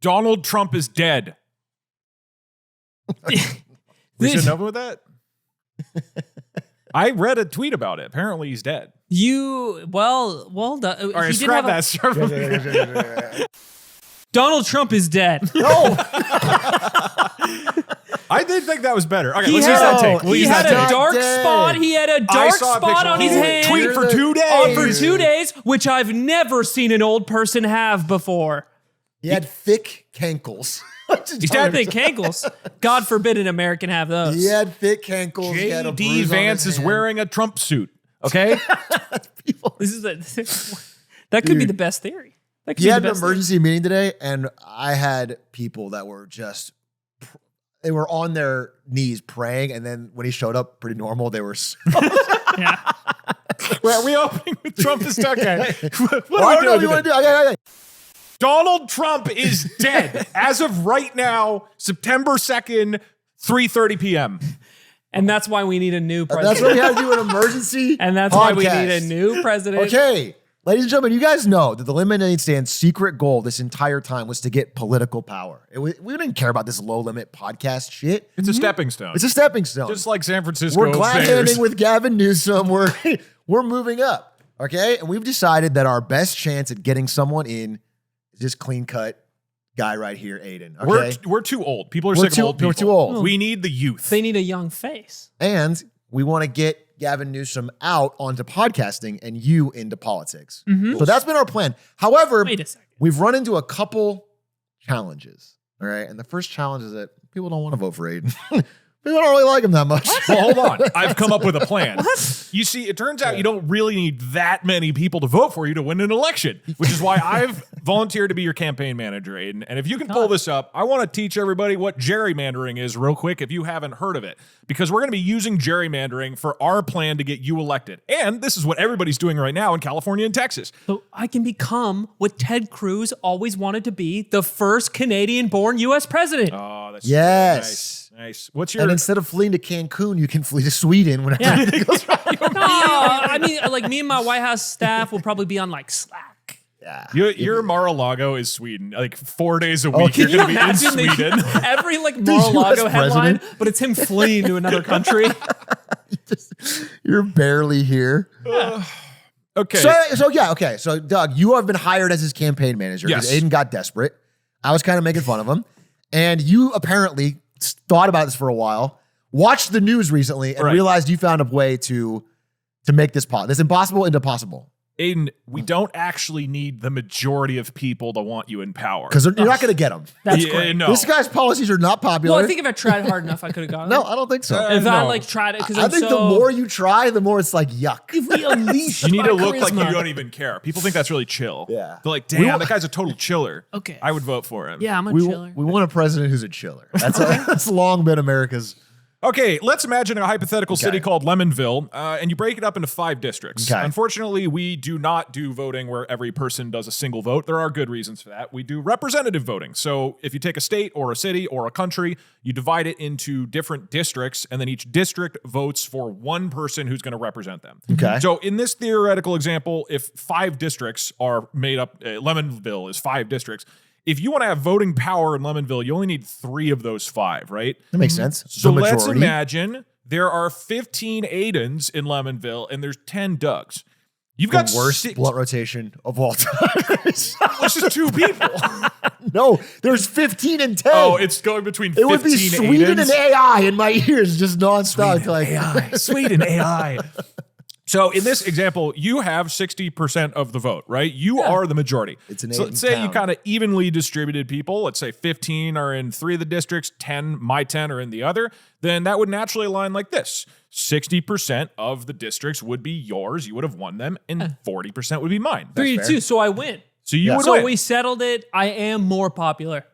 Donald Trump is dead. We should know with that. I read a tweet about it. Apparently, he's dead. Well, all right, scrap that. Donald Trump is dead. No. I did think that was better. Okay, He let's use that take. He had a dark spot. He had a dark spot on his hand. Tweet for 2 days. For 2 days, which I've never seen an old person have before. He had thick cankles. He's had thick cankles. God forbid an American have those. He had thick cankles. J.D. Vance is wearing a Trump suit. Okay? That could be the best theory. He had an emergency meeting today, and I had people that were just, they were on their knees praying, and then when he showed up, pretty normal, they were Yeah. We're reopening with Trump is okay. What do you want to do? Okay. Donald Trump is dead as of right now, September 2nd, 3:30 p.m. And that's why we need a new president. That's why we had to do an emergency And that's podcast. why we need a new president. Okay. Ladies and gentlemen, you guys know that the Lemonade Stand's secret goal this entire time was to get political power. We didn't care about this low-limit podcast shit. It's a stepping stone. It's a stepping stone. Just like San Francisco. We're glad-handing with Gavin Newsom. We're moving up, okay? And we've decided that our best chance at getting someone in is this clean-cut guy right here, Aiden, okay? We're too old. People are sick of old people. We're too old. We need the youth. They need a young face. And we want to get Gavin Newsom out onto podcasting and you into politics. So that's been our plan. However, Wait a second. we've run into a couple challenges, all right? And the first challenge is that people don't want to vote for Aiden. People don't really like him that much. Well, hold on. I've come up with a plan. You see, it turns out you don't really need that many people to vote for you to win an election, which is why I've volunteered to be your campaign manager, Aiden. And if you can pull this up, I want to teach everybody what gerrymandering is real quick if you haven't heard of it, because we're going to be using gerrymandering for our plan to get you elected. And this is what everybody's doing right now in California and Texas. So I can become what Ted Cruz always wanted to be, the first Canadian-born U.S. president. Oh, that's Yes. Nice. What's your... And instead of fleeing to Cancun, you can flee to Sweden whenever anything goes wrong. No, I mean, like me and my White House staff will probably be on like Slack. Yeah. Your Mar-a-Lago is Sweden. Like 4 days a week, you're going to be in Sweden. Every like Mar-a-Lago headline, but it's him fleeing to another country. You're barely here. Okay. So Doug, you have been hired as his campaign manager because Aiden got desperate. I was kind of making fun of him. And you apparently thought about this for a while, watched the news recently, and realized you found a way to make this impossible into possible. Aiden, we don't actually need the majority of people to want you in power. Because you're not going to get them. That's great. No. This guy's policies are not popular. Well, I think if I tried hard enough, I could have gotten it. No, I don't think so. If I like tried it, because I think the more you try, the more it's like yuck. If we unleash you need to my look like charisma. you don't even care. People think that's really chill. Yeah. They're like, damn, that guy's a total chiller. Okay. I would vote for him. Yeah, I'm a We chiller. want a president who's a chiller. That's long been America's. Okay, let's imagine a hypothetical city called Lemonville, and you break it up into 5 districts. Okay. Unfortunately, we do not do voting where every person does a single vote. There are good reasons for that. We do representative voting. So if you take a state or a city or a country, you divide it into different districts, and then each district votes for one person who's going to represent them. Okay. So in this theoretical example, if 5 districts are made up, Lemonville is 5 districts. If you want to have voting power in Lemonville, you only need 3 of those 5, right? That makes sense. So let's imagine there are 15 Aidens in Lemonville and there's 10 Dougs. You've got the worst blood rotation of all time. It's just 2 people. No, there's 15 and 10. Oh, it's going between 15 It would be Sweden and AI in my ears, just nonstop. Sweden AI. So in this example, you have 60% of the vote, right? You are the majority. It's an so let's say you kind of evenly distributed people. Let's say 15 are in 3 of the districts, 10 are in the other. Then that would naturally align like this. 60% of the districts would be yours. You would have won them. And 40% would be mine. 3-2, so I win. So you would So win. we settled it. I am more popular.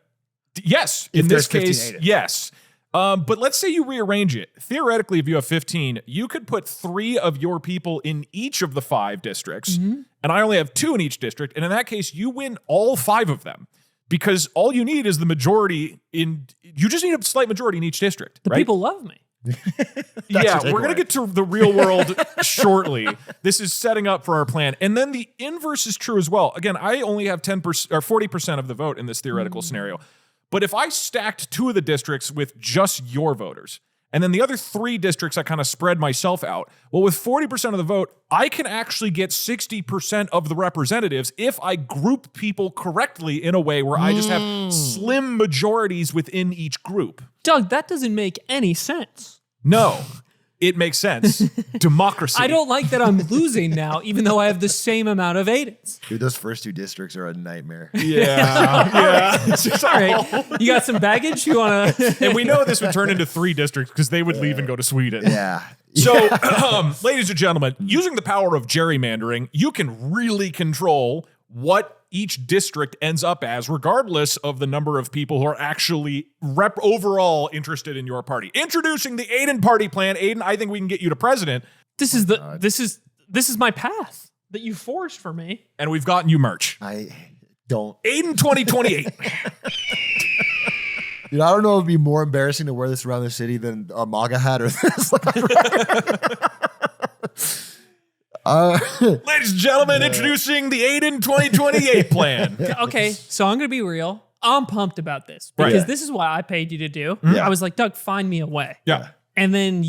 Yes. In this case, yes. But let's say you rearrange it. Theoretically, if you have 15, you could put 3 of your people in each of the 5 districts, and I only have 2 in each district. And in that case, you win all 5 of them because all you need is the majority you just need a slight majority in each district. The people love me. Yeah, we're going to get to the real world shortly. This is setting up for our plan. And then the inverse is true as well. Again, I only have 10% or 40% of the vote in this theoretical scenario. But if I stacked 2 of the districts with just your voters, and then the other 3 districts I kind of spread myself out, well, with 40% of the vote, I can actually get 60% of the representatives if I group people correctly in a way where I just have slim majorities within each group. Doug, that doesn't make any sense. No, it makes sense. Democracy. I don't like that I'm losing now, even though I have the same amount of Aidens. Dude, those first 2 districts are a nightmare. Yeah. All right. You got some baggage? You want to? And we know this would turn into 3 districts because they would leave and go to Sweden. Yeah. So, ladies and gentlemen, using the power of gerrymandering, you can really control what each district ends up as, regardless of the number of people who are actually overall interested in your party. Introducing the Aiden party plan. Aiden, I think we can get you to president. This is my path that you forged for me. And we've gotten you merch. I don't. Aiden 2028. Dude, I don't know if it'd be more embarrassing to wear this around the city than a MAGA hat or this. Ladies and gentlemen, introducing the Aiden 2028 plan. Okay, so I'm going to be real. I'm pumped about this because this is what I paid you to do. I was like, Doug, find me a way. Yeah. And then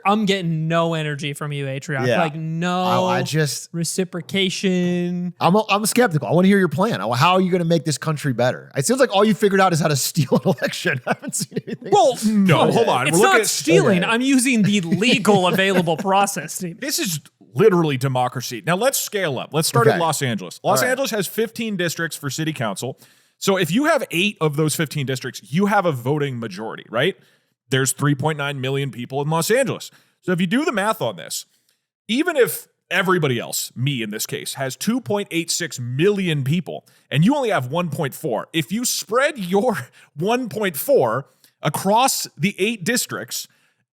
I'm getting no energy from you, Atrioc. Yeah. Like no I just reciprocation. I'm skeptical. I want to hear your plan. How are you going to make this country better? It seems like all you figured out is how to steal an election. I haven't seen anything. Well, no, hold on. It's not stealing. I'm using the legal available process. This is literally democracy. Now let's scale up. Let's start at Los Angeles. Los Angeles has 15 districts for city council. So if you have 8 of those 15 districts, you have a voting majority, right? There's 3.9 million people in Los Angeles. So if you do the math on this, even if everybody else, me in this case, has 2.86 million people and you only have 1.4, if you spread your 1.4 across the 8 districts,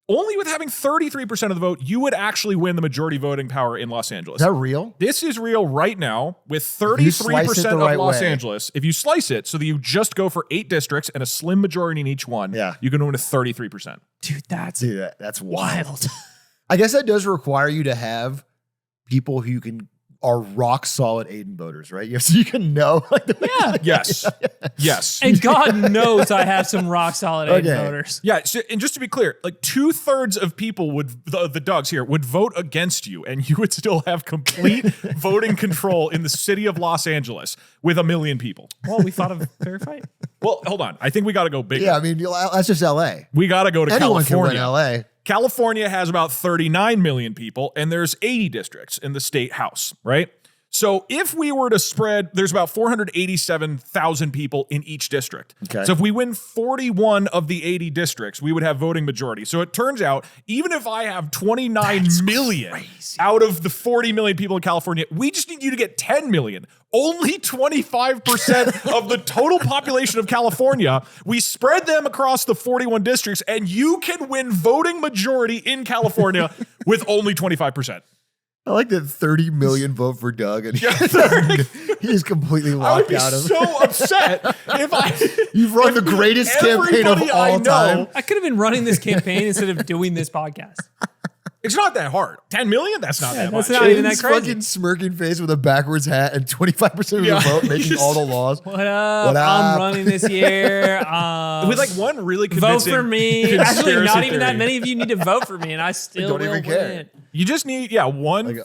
only with having 33% of the vote, you would actually win the majority voting power in Los Angeles. Is that real? This is real right now with 33% of Los Angeles. If you slice it so that you just go for 8 districts and a slim majority in each one, you can win with 33%. Dude, that's wild. I guess that does require you to have people who are rock solid Aiden voters, right? So you can know. Yes. And God knows I have some rock solid Aiden voters. Yeah. So, and just to be clear, like 2/3 of people the Dougs here would vote against you, and you would still have complete voting control in the city of Los Angeles with 1 million people. Well, we thought of a fair fight. Well, hold on. I think we got to go bigger. Yeah, I mean, that's just LA. We got to go to Anyone California. Can win LA. California has about 39 million people, and there's 80 districts in the state house, right? So if we were to spread, there's about 487,000 people in each district. Okay. So if we win 41 of the 80 districts, we would have voting majority. So it turns out, even if I have 29 million out of the 40 million people in California, we just need you to get 10 million. Only 25% of the total population of California. We spread them across the 41 districts, and you can win voting majority in California with only 25%. I like that 30 million vote for Doug, and he's completely locked out of it. I would be so upset if You've run the greatest campaign of all time. I could have been running this campaign instead of doing this podcast. It's not that hard. 10 million? That's not that much. That's not even that crazy. Fucking smirking face with a backwards hat and 25% of the vote making all the laws. What up? I'm running this year. With like one really convincing vote for me. Actually, not even theory. that many of you need to vote for me, and I still don't even care. win. You just need, one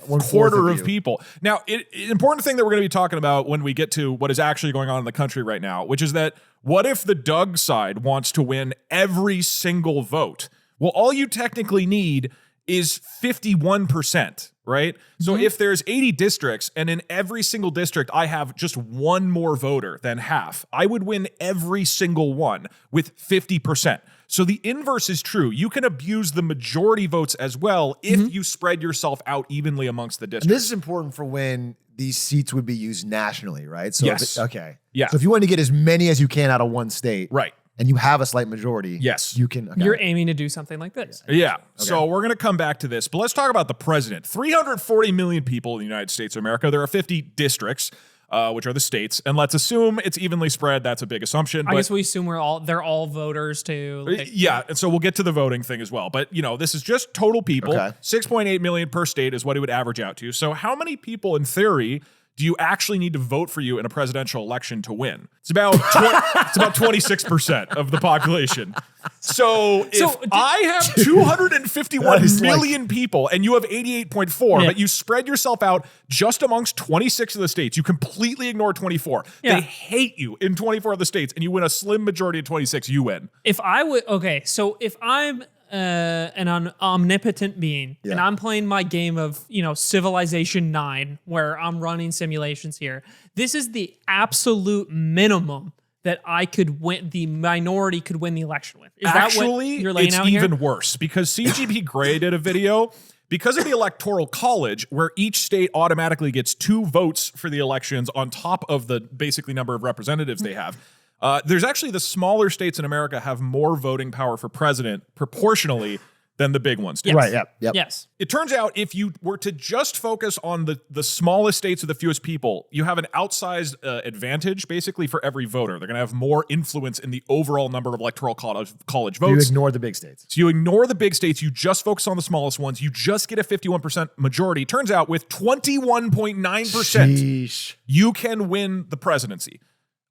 one quarter fourth of you. people. Now, an important thing that we're going to be talking about when we get to what is actually going on in the country right now, which is that what if the Doug side wants to win every single vote? Well, all you technically need is 51%, right? So if there's 80 districts and in every single district I have just one more voter than half, I would win every single one with 50%. So the inverse is true. You can abuse the majority votes as well if you spread yourself out evenly amongst the districts. And this is important for when these seats would be used nationally, right? So Yes. Okay. Yeah. So if you want to get as many as you can out of one state, Right. and you have a slight majority, Yes. you can. Okay. You're aiming to do something like this. Yeah. So we're going to come back to this, but let's talk about the president. 340 million people in the United States of America. There are 50 districts. which are the states. And let's assume it's evenly spread. That's a big assumption. I guess we assume they're all voters too. Yeah. And so we'll get to the voting thing as well. But, this is just total people. Okay. 6.8 million per state is what it would average out to. So how many people in theory do you actually need to vote for you in a presidential election to win? It's about 26% of the population. So if I have 251 million people and you have 88.4, but you spread yourself out just amongst 26 of the states, you completely ignore 24. Yeah. They hate you in 24 of the states and you win a slim majority of 26, you win. If I'm an omnipotent being, and I'm playing my game of, Civilization 9, where I'm running simulations here. This is the absolute minimum that I could win, the minority could win the election with. Is Actually, that what you're laying out here? It's even worse, because CGP Grey did a video because of the Electoral College, where each state automatically gets 2 votes for the elections on top of the basically number of representatives they have. There's actually the smaller states in America have more voting power for president proportionally than the big ones do. Yes. Right, yep. Yes. It turns out if you were to just focus on the smallest states with the fewest people, you have an outsized advantage basically for every voter. They're going to have more influence in the overall number of electoral college votes. You ignore the big states. So you ignore the big states. You just focus on the smallest ones. You just get a 51% majority. Turns out with 21.9%, you can win the presidency.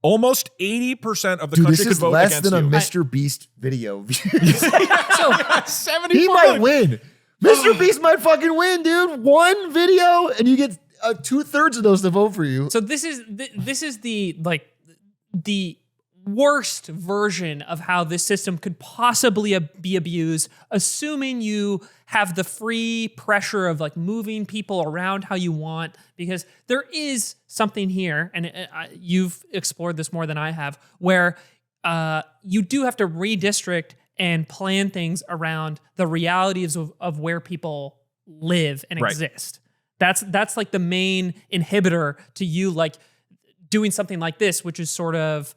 Almost 80% of the country could vote against you. This is less than a Mr. Beast video. So 70. He might win. Mr. Beast might fucking win, dude. One video, and you get 2/3 of those to vote for you. So this is the worst version of how this system could possibly be abused, assuming you have the free pressure of moving people around how you want, because there is something here, and you've explored this more than I have, where you do have to redistrict and plan things around the realities of where people live and exist. That's the main inhibitor to you doing something like this, which is sort of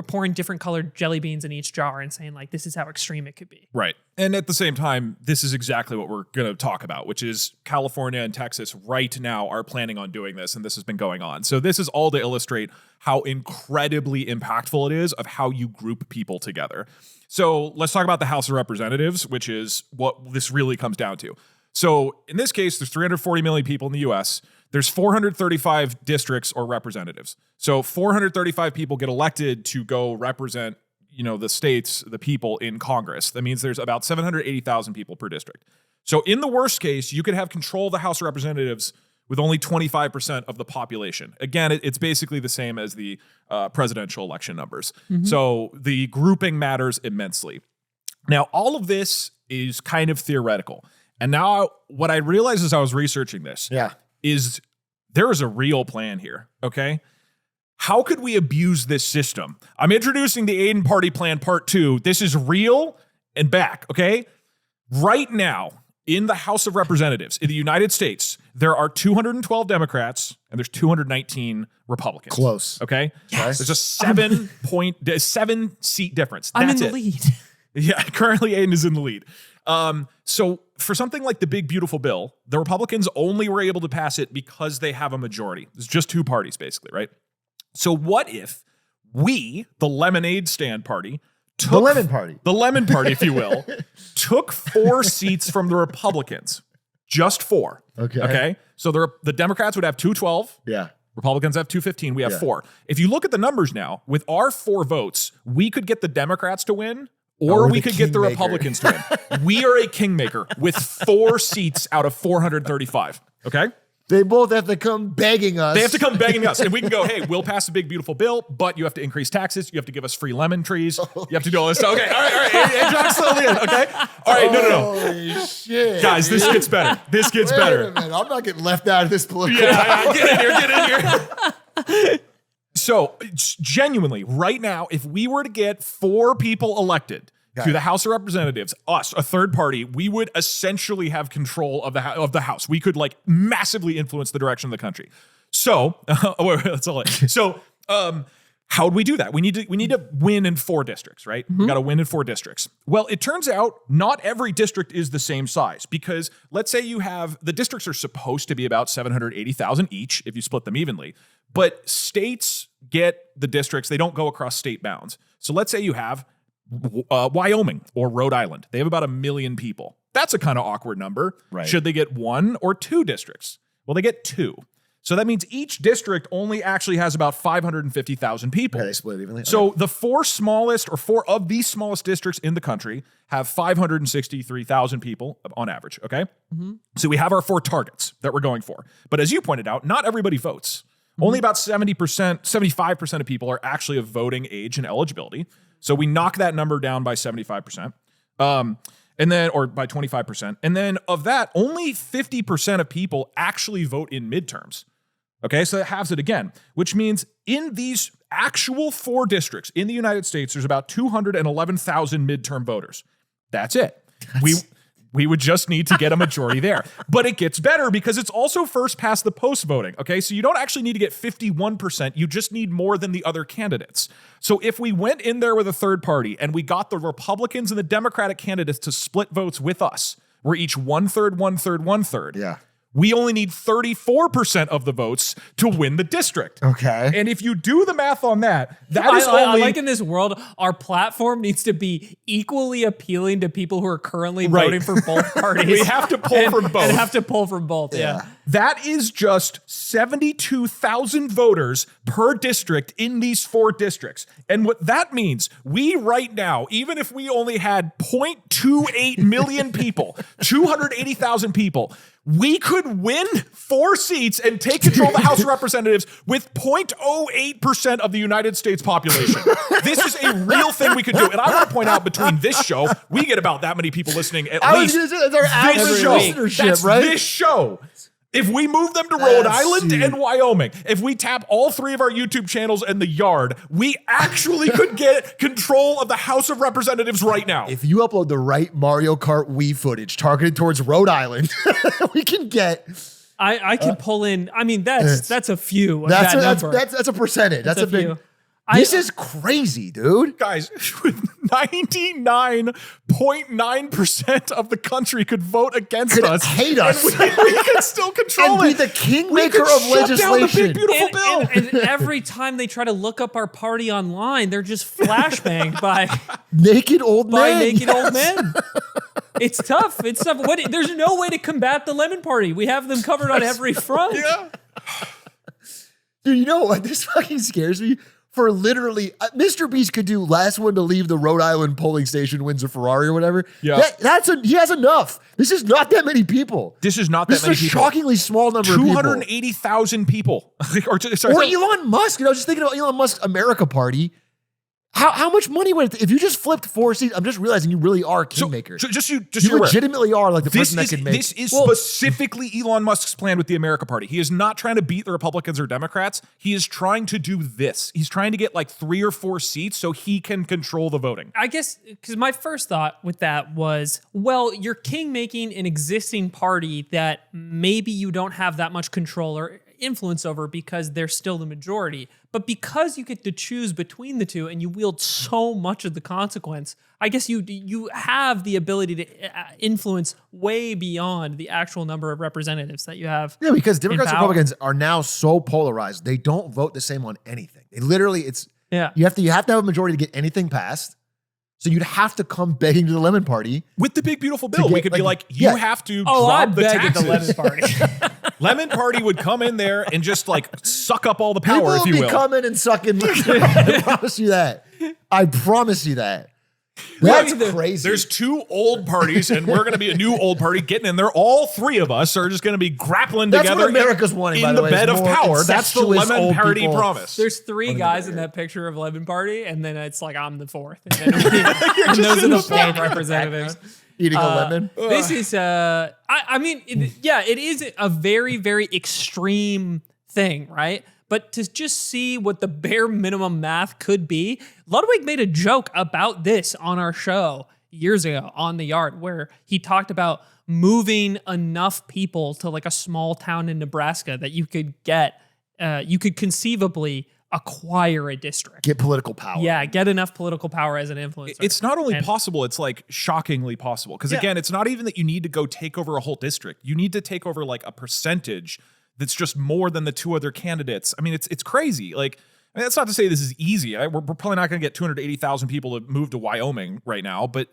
pouring different colored jelly beans in each jar and saying this is how extreme it could be. Right. And at the same time, this is exactly what we're going to talk about, which is California and Texas right now are planning on doing this, and this has been going on. So this is all to illustrate how incredibly impactful it is of how you group people together. So let's talk about the House of Representatives, which is what this really comes down to. So in this case, there's 340 million people in the US. There's 435 districts or representatives. So 435 people get elected to go represent, the states, the people in Congress. That means there's about 780,000 people per district. So in the worst case, you could have control of the House of Representatives with only 25% of the population. Again, it's basically the same as the presidential election numbers. Mm-hmm. So the grouping matters immensely. Now, all of this is kind of theoretical. And now what I realized as I was researching this is there is a real plan here, okay? How could we abuse this system? I'm introducing the Aiden Party Plan Part 2. This is real and back, okay? Right now, in the House of Representatives in the United States, there are 212 Democrats and there's 219 Republicans. Close. Okay? Yes. There's a 7-seat difference. I'm in the lead. Yeah, currently Aiden is in the lead. So for something like the Big Beautiful Bill, the Republicans only were able to pass it because they have a majority. There's just 2 parties, basically, right? So what if we, the Lemonade Stand Party, the Lemon Party, if you will, took 4 seats from the Republicans, just 4. Okay. So the Democrats would have 212. Yeah. Republicans have 215. We have 4. If you look at the numbers now, with our 4 votes, we could get the Democrats to win, or we could get the Republicans to win. We are a kingmaker with 4 seats out of 435. Okay. They both have to come begging us. They have to come begging us. And we can go, hey, we'll pass a big, beautiful bill, but you have to increase taxes. You have to give us free lemon trees. You have to do all this stuff. Okay, all right. Hey, John, slowly in, okay? All right, no. Holy shit. Guys, this gets better. This gets better. Wait a minute. I'm not getting left out of this political Get in here. So, genuinely, right now, if we were to get 4 people elected to the House of Representatives, us, a third party, we would essentially have control of the House. We could massively influence the direction of the country. So, that's all. So, How do we do that? We need to win in 4 districts, right? We got to win in 4 districts. Well, it turns out not every district is the same size, because let's say you have, the districts are supposed to be about 780,000 each if you split them evenly, but states get the districts, they don't go across state bounds. So let's say you have Wyoming or Rhode Island. They have about 1 million people. That's a kind of awkward number. Right. Should they get 1 or 2 districts? Well, they get 2. So that means each district only actually has about 550,000 people. Okay, they split evenly. So the 4 smallest, or 4 of these smallest districts in the country have 563,000 people on average, okay? So we have our 4 targets that we're going for. But as you pointed out, not everybody votes. Only about 75% of people are actually of voting age and eligibility. So we knock that number down by 75%. And then, or by 25%. And then of that, only 50% of people actually vote in midterms. Okay, so that halves it again, which means in these actual 4 districts in the United States, there's about 211,000 midterm voters. That's it. We would just need to get a majority there. But it gets better because it's also first past the post voting. Okay, so you don't actually need to get 51%. You just need more than the other candidates. So if we went in there with a third party and we got the Republicans and the Democratic candidates to split votes with us, we're each 1/3, 1/3, 1/3. Yeah. We only need 34% of the votes to win the district. Okay. And if you do the math on that, that is I only... like in this world, our platform needs to be equally appealing to people who are currently Right. voting for both parties. We have to pull from both. And have to pull from both, yeah. That is just 72,000 voters per district in these 4 districts. And what that means, we right now, even if we only had 0.28 million people, 280,000 people, we could win 4 seats and take control of the House of Representatives with 0.08% of the United States population. This is a real thing we could do. And I want to point out, between this show, we get about that many people listening at least. That's our average listenership, That's right? this show. If we move them to Rhode Island and Wyoming, if we tap all 3 of our YouTube channels and the yard, we actually could get control of the House of Representatives right now. If you upload the right Mario Kart Wii footage targeted towards Rhode Island, we can get. I can pull in. I mean, that's a few. Of That's that number. a percentage. That's a big. few. This is crazy, dude. Guys, 99.9% of the country could vote against Could us. hate us. And we can still control And it. be the kingmaker We could of shut down the legislation. big, beautiful bill. And every time they try to look up our party online, they're just flashbanged by Naked old men. naked old men. It's tough. It's tough. There's no way to combat the Lemon Party. We have them covered on every front. Yeah. Dude, you know what? This fucking scares me. For literally, Mr. Beast could do last one to leave the Rhode Island polling station wins a Ferrari or whatever. Yeah. He has enough. This is not that many people. This is not that This many is a people. shockingly small number of people. 280,000 people. Or Elon Musk. You know, just thinking about Elon Musk's America Party. How much money would it, if you just flipped 4 seats? I'm just realizing you really are a kingmaker. So just you you're aware. legitimately are like the person that can make. This is specifically Elon Musk's plan with the America Party. He is not trying to beat the Republicans or Democrats. He is trying to do this. He's trying to get like 3 or 4 seats so he can control the voting. I guess because my first thought with that was, well, you're king-making an existing party that maybe you don't have that much control or influence over because they're still the majority. But because you get to choose between the two and you wield so much of the consequence, I guess you have the ability to influence way beyond the actual number of representatives that you have. Yeah, because Democrats and power. Republicans are now so polarized. They don't vote the same on anything. They literally, Yeah. you have to have a majority to get anything passed. So you'd have to come begging to the Lemon Party. With the big, beautiful bill, we could be like, you yeah. have to Oh, drop I'd the beg at taxes. the Lemon Party. Lemon Party would come in there and just like suck up all the People power, if you will be will. coming and sucking. I promise you that. I promise you that. That's crazy. There's 2 old parties, and we're going to be a new old party getting in there. All 3 of us are just going to be grappling That's together what America's wanting, by in the the way, bed is of more power. That's the incestuous Lemon old Party people. promise. There's 3 guys in that picture of Lemon Party, and then it's like I'm the 4th. And, then and those are the 4 representatives. Eating a lemon. This is, I mean, it is a very, very extreme thing, right? But to just see what the bare minimum math could be, Ludwig made a joke about this on our show years ago on the Yard, where he talked about moving enough people to like a small town in Nebraska that you could get, you could conceivably acquire a district. Get political power. Yeah, get enough political power as an influencer. It's not only possible, it's like shockingly possible. Because again, it's not even that you need to go take over a whole district. You need to take over like a percentage that's just more than the two other candidates. I mean, it's crazy. Like, I mean, that's not to say this is easy. We're probably not going to get 280,000 people to move to Wyoming right now, but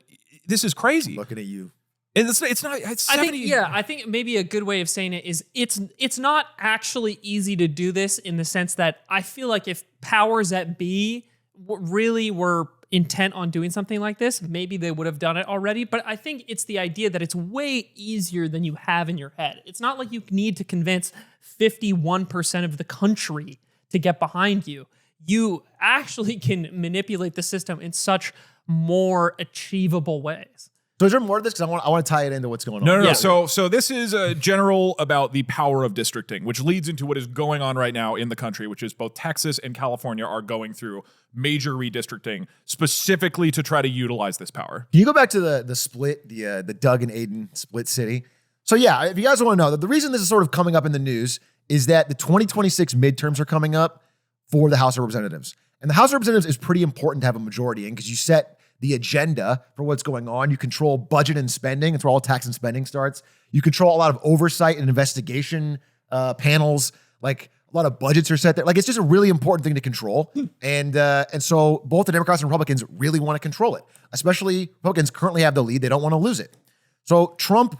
this is crazy. Looking at you. And it's not. It's 70. I think maybe a good way of saying it is it's not actually easy to do this in the sense that I feel like if powers that be really were intent on doing something like this, maybe they would have done it already. But I think it's the idea that it's way easier than you have in your head. It's not like you need to convince 51% of the country to get behind you. You actually can manipulate the system in such more achievable ways. So is there more to this? Because I want to tie it into what's going on. No. Yeah. So this is a general about the power of districting, which leads into what is going on right now in the country, which is both Texas and California are going through major redistricting specifically to try to utilize this power. Can you go back to the split, the Doug and Aiden split city? So yeah, if you guys want to know, the reason this is sort of coming up in the news is that the 2026 midterms are coming up for the House of Representatives. And the House of Representatives is pretty important to have a majority in because you set the agenda for what's going on. You control budget and spending. That's where all tax and spending starts. You control a lot of oversight and investigation panels. Like a lot of budgets are set there. Like it's just a really important thing to control. And so both the Democrats and Republicans really want to control it. Especially Republicans currently have the lead. They don't want to lose it. So Trump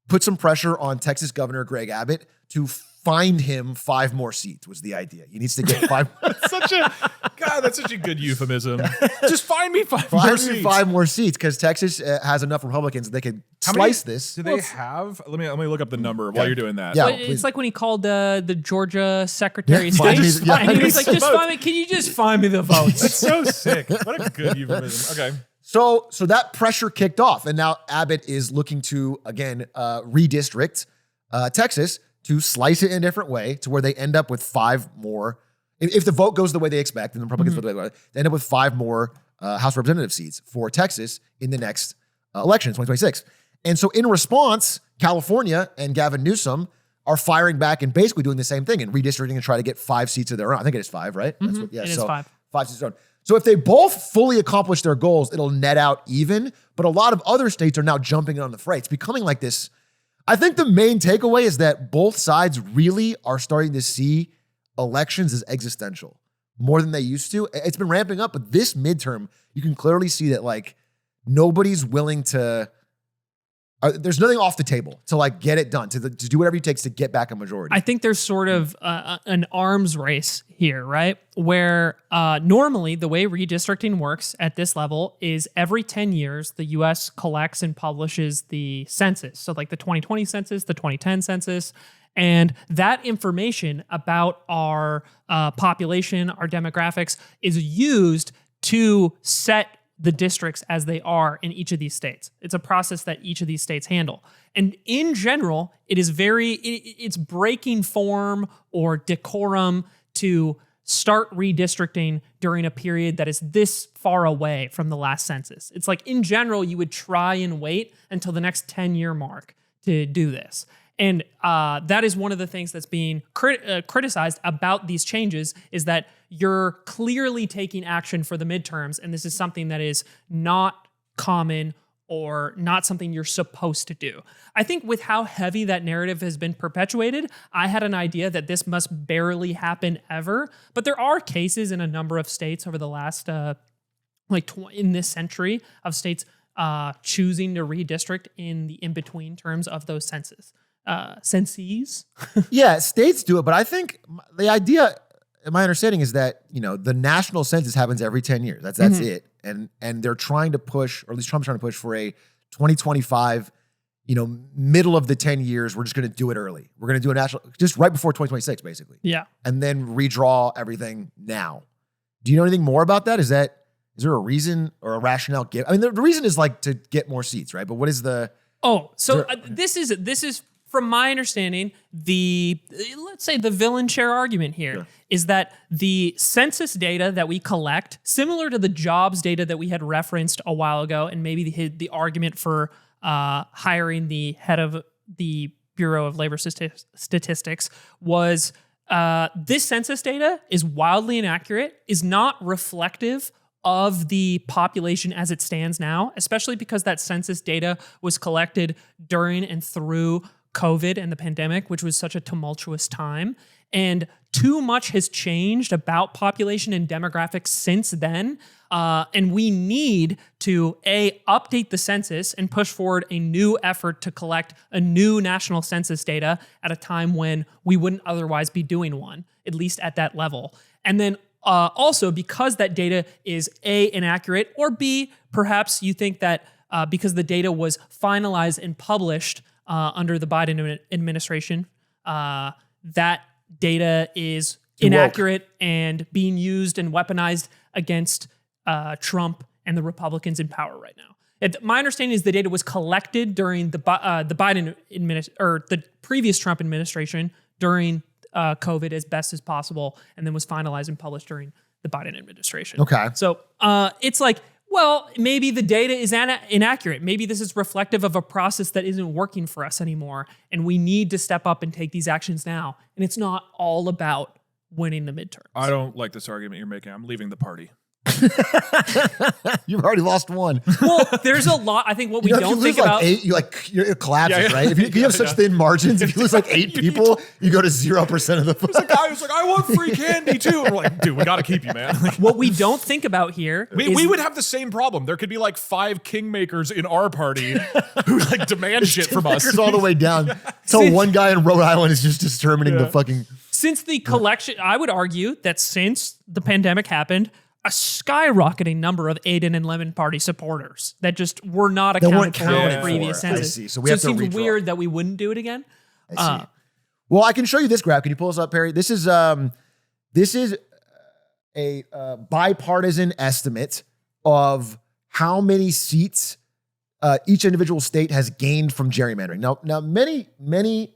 put some pressure on Texas Governor Greg Abbott to find him 5 more seats was the idea. He needs to get 5. That's such a good euphemism. Just find me 5 more seats. 5 more seats because Texas has enough Republicans that they could slice this. Do they have? Let me look up the number while you're doing that. Yeah, it's like when he called the Georgia Secretary of State, and he was like, "Just find me. Can you just find me the votes?" That's so sick. What a good euphemism. Okay. So that pressure kicked off, and now Abbott is looking to again redistrict Texas to slice it in a different way to where they end up with 5 more. If the vote goes the way they expect, and the Republicans vote the way they want, they end up with 5 more House of Representative seats for Texas in the next election in 2026. And so in response, California and Gavin Newsom are firing back and basically doing the same thing and redistricting and try to get 5 seats of their own. I think it is 5, right? That's what, it is 5. 5 seats of their own. So if they both fully accomplish their goals, it'll net out even. But a lot of other states are now jumping in on the fray. It's becoming like this. I think the main takeaway is that both sides really are starting to see elections as existential more than they used to. It's been ramping up, but this midterm, you can clearly see that like nobody's willing to, there's nothing off the table to like get it done, to do whatever it takes to get back a majority. I think there's sort of an arms race here, right? Where normally the way redistricting works at this level is every 10 years, the US collects and publishes the census. So like the 2020 census, the 2010 census, and that information about our population, our demographics is used to set the districts as they are in each of these states. It's a process that each of these states handle. And in general, it is it's breaking form or decorum to start redistricting during a period that is this far away from the last census. It's like in general, you would try and wait until the next 10-year mark to do this. And that is one of the things that's being criticized about these changes is that you're clearly taking action for the midterms, and this is something that is not common or not something you're supposed to do. I think with how heavy that narrative has been perpetuated, I had an idea that this must barely happen ever, but there are cases in a number of states over the last, in this century of states choosing to redistrict in the in-between terms of those censes. Senses. Yeah, states do it, but I think the idea, my understanding is that, the national census happens every 10 years. That's it. And they're trying to push, or at least Trump's trying to push for a 2025, middle of the 10 years, we're just going to do it early. We're going to do a national, just right before 2026, basically. Yeah. And then redraw everything now. Do you know anything more about that? Is there a reason or a rationale given? I mean, the reason is like to get more seats, right? But what is the... This is from my understanding, let's say the villain share argument here is that the census data that we collect, similar to the jobs data that we had referenced a while ago, and maybe the argument for hiring the head of the Bureau of Labor Statistics was this census data is wildly inaccurate, is not reflective of the population as it stands now, especially because that census data was collected during and through COVID and the pandemic, which was such a tumultuous time. And too much has changed about population and demographics since then. And we need to, update the census and push forward a new effort to collect a new national census data at a time when we wouldn't otherwise be doing one, at least at that level. And then also, because that data is A, inaccurate, or B, perhaps you think that because the data was finalized and published under the Biden administration, that data is inaccurate and being used and weaponized against Trump and the Republicans in power right now. My understanding is the data was collected during the Biden or the previous Trump administration during COVID as best as possible, and then was finalized and published during the Biden administration. Okay. So it's like, well, maybe the data is inaccurate. Maybe this is reflective of a process that isn't working for us anymore, and we need to step up and take these actions now. And it's not all about winning the midterms. I don't like this argument you're making. I'm leaving the party. You've already lost one. Well, there's a lot. I think what we don't think about. If you lose like 8, it collapses, right? If you have such thin margins, if you lose like 8 people, you go to 0% of the. There's a guy who's like, I want free candy too. And we're like, dude, we got to keep you, man. Like, what we don't think about here, we would have the same problem. There could be like 5 kingmakers in our party who like demand shit from us. All the way down. So one guy in Rhode Island is just determining the fucking. Since the collection, I would argue that since the pandemic happened, a skyrocketing number of Aiden and Lemon Party supporters that just were not accounted for in the previous census. I see. So we have it to seems redraw. weird that we wouldn't do it again. I see. Well, I can show you this graph. Can you pull this up, Perry? This is a bipartisan estimate of how many seats each individual state has gained from gerrymandering. Now, many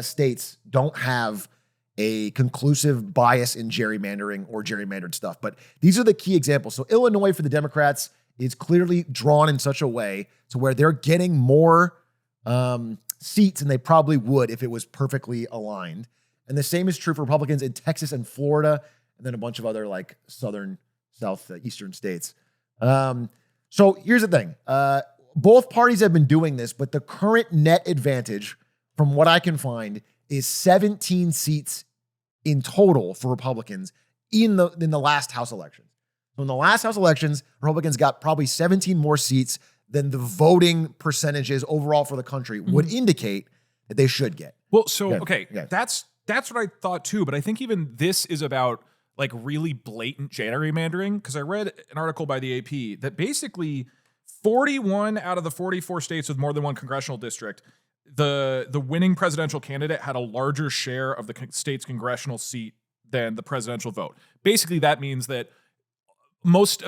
states don't have a conclusive bias in gerrymandering or gerrymandered stuff. But these are the key examples. So Illinois for the Democrats is clearly drawn in such a way to where they're getting more seats than they probably would if it was perfectly aligned. And the same is true for Republicans in Texas and Florida, and then a bunch of other like eastern states. So here's the thing. Both parties have been doing this, but the current net advantage, from what I can find, is 17 seats in total for Republicans in the last House elections. So in the last House elections, Republicans got probably 17 more seats than the voting percentages overall for the country would indicate that they should get. Well, so, okay, that's what I thought too, but I think even this is about like really blatant gerrymandering, because I read an article by the AP that basically 41 out of the 44 states with more than one congressional district, the winning presidential candidate had a larger share of the state's congressional seat than the presidential vote. Basically, that means that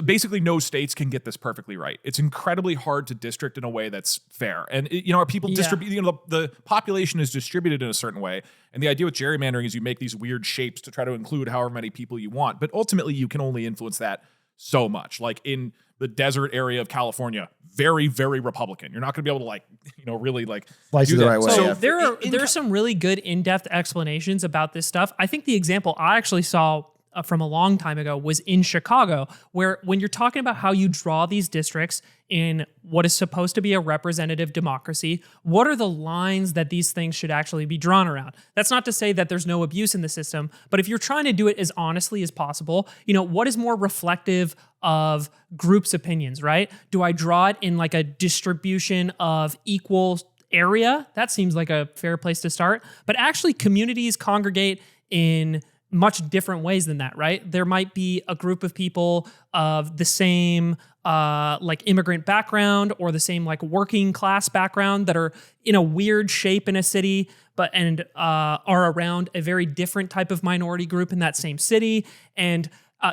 basically no states can get this perfectly right. It's incredibly hard to district in a way that's fair. And people distribute, the population is distributed in a certain way. And the idea with gerrymandering is you make these weird shapes to try to include however many people you want. But ultimately you can only influence that so much. Like in the desert area of California, very, very Republican. You're not going to be able to really slice it the right way. So there are some really good in-depth explanations about this stuff. I think the example I actually saw from a long time ago was in Chicago, where when you're talking about how you draw these districts in what is supposed to be a representative democracy, what are the lines that these things should actually be drawn around? That's not to say that there's no abuse in the system, but if you're trying to do it as honestly as possible, what is more reflective of groups' opinions, right? Do I draw it in like a distribution of equal area? That seems like a fair place to start. But actually, communities congregate in much different ways than that, right? There might be a group of people of the same immigrant background or the same working class background that are in a weird shape in a city, but are around a very different type of minority group in that same city. And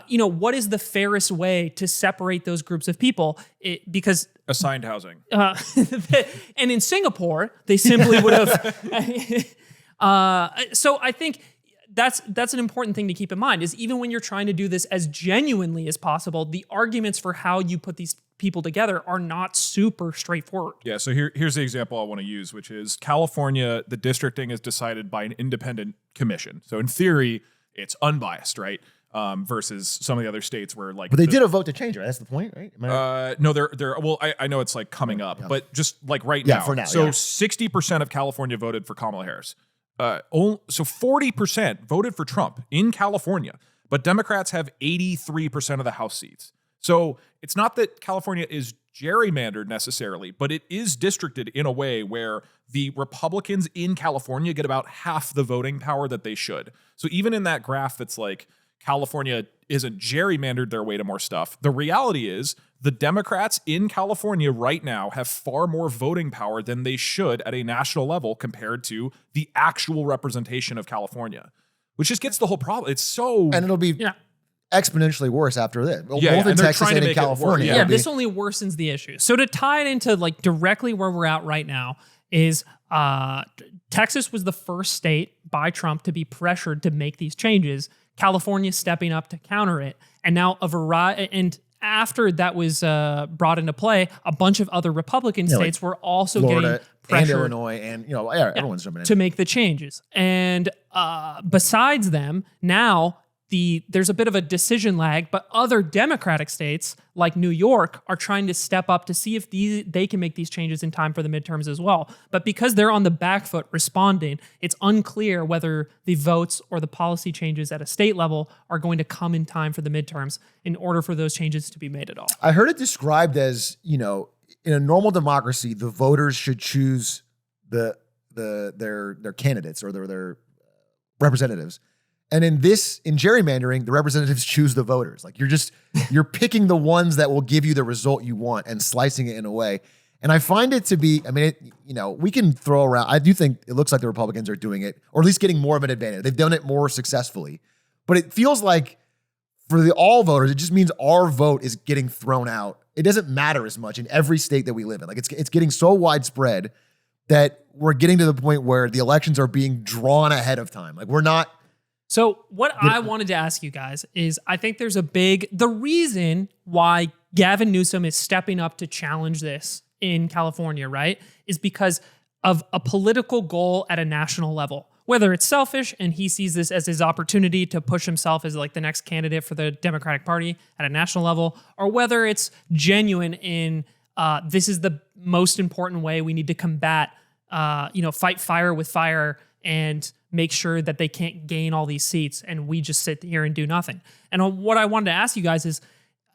what is the fairest way to separate those groups of people? Because assigned housing. And in Singapore, they simply would have. So I think that's an important thing to keep in mind, is even when you're trying to do this as genuinely as possible, the arguments for how you put these people together are not super straightforward. Yeah, so here's the example I want to use, which is California, the districting is decided by an independent commission. So in theory, it's unbiased, right? Versus some of the other states where like... But they did a vote to change it, right? That's the point, right? No, they're well, I know it's like coming up, but just like right Yeah, now. for now, So yeah. 60% of California voted for Kamala Harris. So 40% voted for Trump in California, but Democrats have 83% of the House seats. So it's not that California is gerrymandered necessarily, but it is districted in a way where the Republicans in California get about half the voting power that they should. So even in that graph that's like California isn't gerrymandered their way to more stuff, the reality is the Democrats in California right now have far more voting power than they should at a national level compared to the actual representation of California, which just gets the whole problem. It's so... And it'll be exponentially worse after this. Both and in they're Texas trying to and in make it work. California. Yeah, it'll be- this only worsens the issue. So to tie it into like directly where we're at right now is Texas was the first state by Trump to be pressured to make these changes. California stepping up to counter it. And now after that was brought into play, a bunch of other Republican states were also Florida getting pressured and Illinois and everyone's jumping in. to make the changes. And besides them, now there's a bit of a decision lag, but other Democratic states like New York are trying to step up to see if they can make these changes in time for the midterms as well. But because they're on the back foot responding, it's unclear whether the votes or the policy changes at a state level are going to come in time for the midterms in order for those changes to be made at all. I heard it described as, in a normal democracy, the voters should choose their candidates or their representatives. And in gerrymandering, the representatives choose the voters. Like you're picking the ones that will give you the result you want and slicing it in a way. And I find it to be, we can throw around, I do think it looks like the Republicans are doing it, or at least getting more of an advantage. They've done it more successfully. But it feels like for the all voters, it just means our vote is getting thrown out. It doesn't matter as much in every state that we live in. Like it's getting so widespread that we're getting to the point where the elections are being drawn ahead of time. Like we're not... So what I wanted to ask you guys is I think there's the reason why Gavin Newsom is stepping up to challenge this in California, right, is because of a political goal at a national level. Whether it's selfish and he sees this as his opportunity to push himself as like the next candidate for the Democratic Party at a national level, or whether it's genuine in this is the most important way we need to combat, fight fire with fire and make sure that they can't gain all these seats and we just sit here and do nothing. And what I wanted to ask you guys is,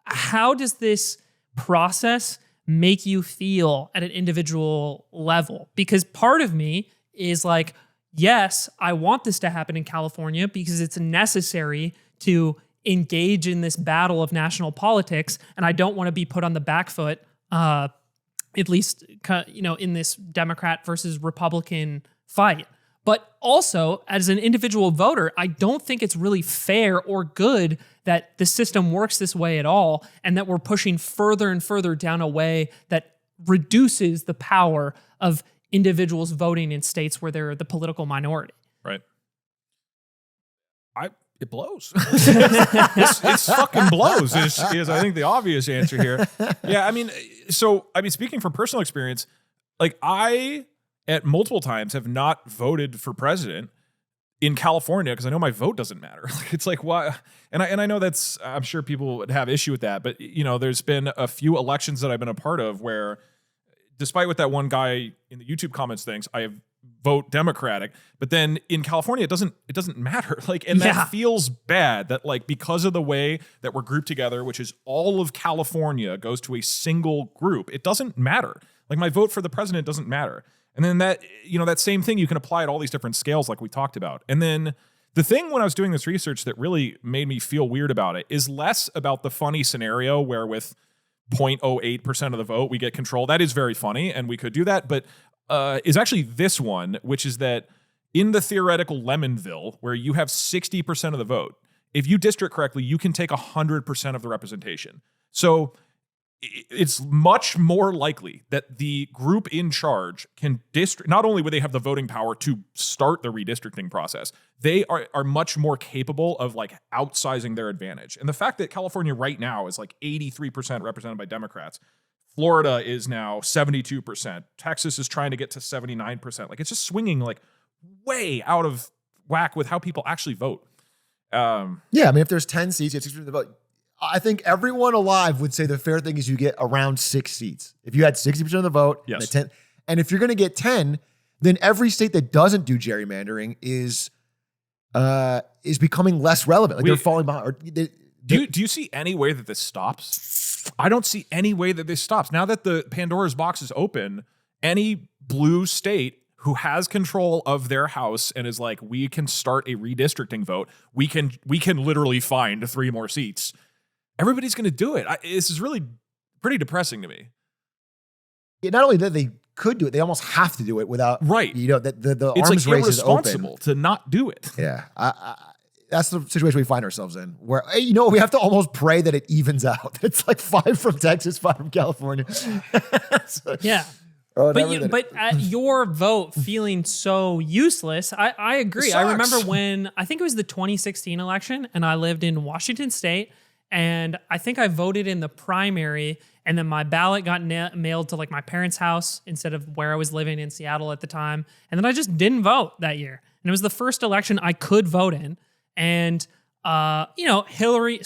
how does this process make you feel at an individual level? Because part of me is like, yes, I want this to happen in California because it's necessary to engage in this battle of national politics, and I don't want to be put on the back foot, at least in this Democrat versus Republican fight. But also, as an individual voter, I don't think it's really fair or good that the system works this way at all, and that we're pushing further and further down a way that reduces the power of individuals voting in states where they're the political minority. Right. It blows. It's fucking blows is I think the obvious answer here. Yeah, speaking from personal experience, like I at multiple times have not voted for president in California because I know my vote doesn't matter. It's like, why? And I know I'm sure people would have issue with that, but there's been a few elections that I've been a part of where, despite what that one guy in the YouTube comments thinks, I vote Democratic. But then in California, it doesn't matter. That feels bad that because of the way that we're grouped together, which is all of California goes to a single group, it doesn't matter. Like my vote for the president doesn't matter. And then that same thing you can apply at all these different scales like we talked about. And then the thing when I was doing this research that really made me feel weird about it is less about the funny scenario where with 0.08% of the vote we get control. That is very funny and we could do that. But is actually this one, which is that in the theoretical Lemonville, where you have 60% of the vote, if you district correctly, you can take 100% of the representation. So it's much more likely that the group in charge can not only would they have the voting power to start the redistricting process, they are much more capable of outsizing their advantage. And the fact that California right now is 83% represented by Democrats Florida is now 72%. Texas is trying to get to 79%. Like, it's just swinging like way out of whack with how people actually vote. Yeah, I mean, if there's 10 seats, you have 60% of the vote. I think everyone alive would say the fair thing is you get around 6 seats. If you had 60% of the vote, yes. And if you're going to get 10, then every state that doesn't do gerrymandering is becoming less relevant. Like they're falling behind. Do you see any way that this stops? I don't see any way that this stops. Now that the Pandora's box is open, any blue state who has control of their house and is like, we can start a redistricting vote. We can literally find 3 more seats. Everybody's going to do it. This is really pretty depressing to me. Yeah, not only that they could do it, they almost have to do it without, right. You know, the it's arms like race is open. irresponsible to not do it. Yeah. That's the situation we find ourselves in, where, you know, we have to almost pray that it evens out. It's like 5 from Texas, 5 from California. So, yeah. But your vote feeling so useless, I agree. I remember when, I think it was the 2016 election, and I lived in Washington State, and I think I voted in the primary, and then my ballot got mailed to like my parents' house instead of where I was living in Seattle at the time. And then I just didn't vote that year. And it was the first election I could vote in. And, you know, Hillary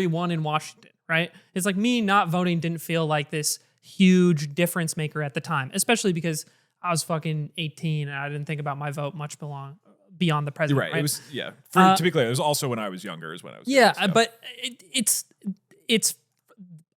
won in Washington, right? It's like me not voting didn't feel like this huge difference maker at the time, especially because I was fucking 18 and I didn't think about my vote much beyond the president. Right. Right. It was, yeah. To be clear, it was also when I was younger is when I was. Yeah. doing, so. But it's,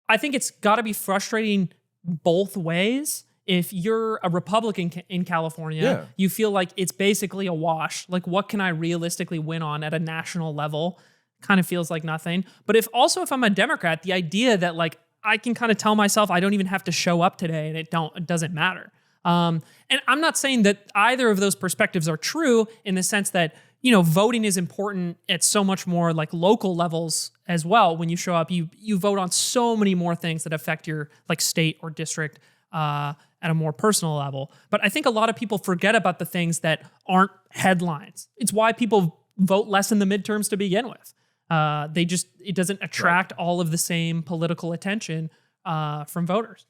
I think it's got to be frustrating both ways. If you're a Republican in California, you feel like it's basically a wash. Like, what can I realistically win on at a national level? Kind of feels like nothing. But if I'm a Democrat, the idea that like I can kind of tell myself I don't even have to show up today and it doesn't matter. And I'm not saying that either of those perspectives are true in the sense that, you know, voting is important at so much more like local levels as well. When you show up, you vote on so many more things that affect your like state or district at a more personal level. But I think a lot of people forget about the things that aren't headlines. It's why people vote less in the midterms to begin with. It doesn't attract all of the same political attention from voters.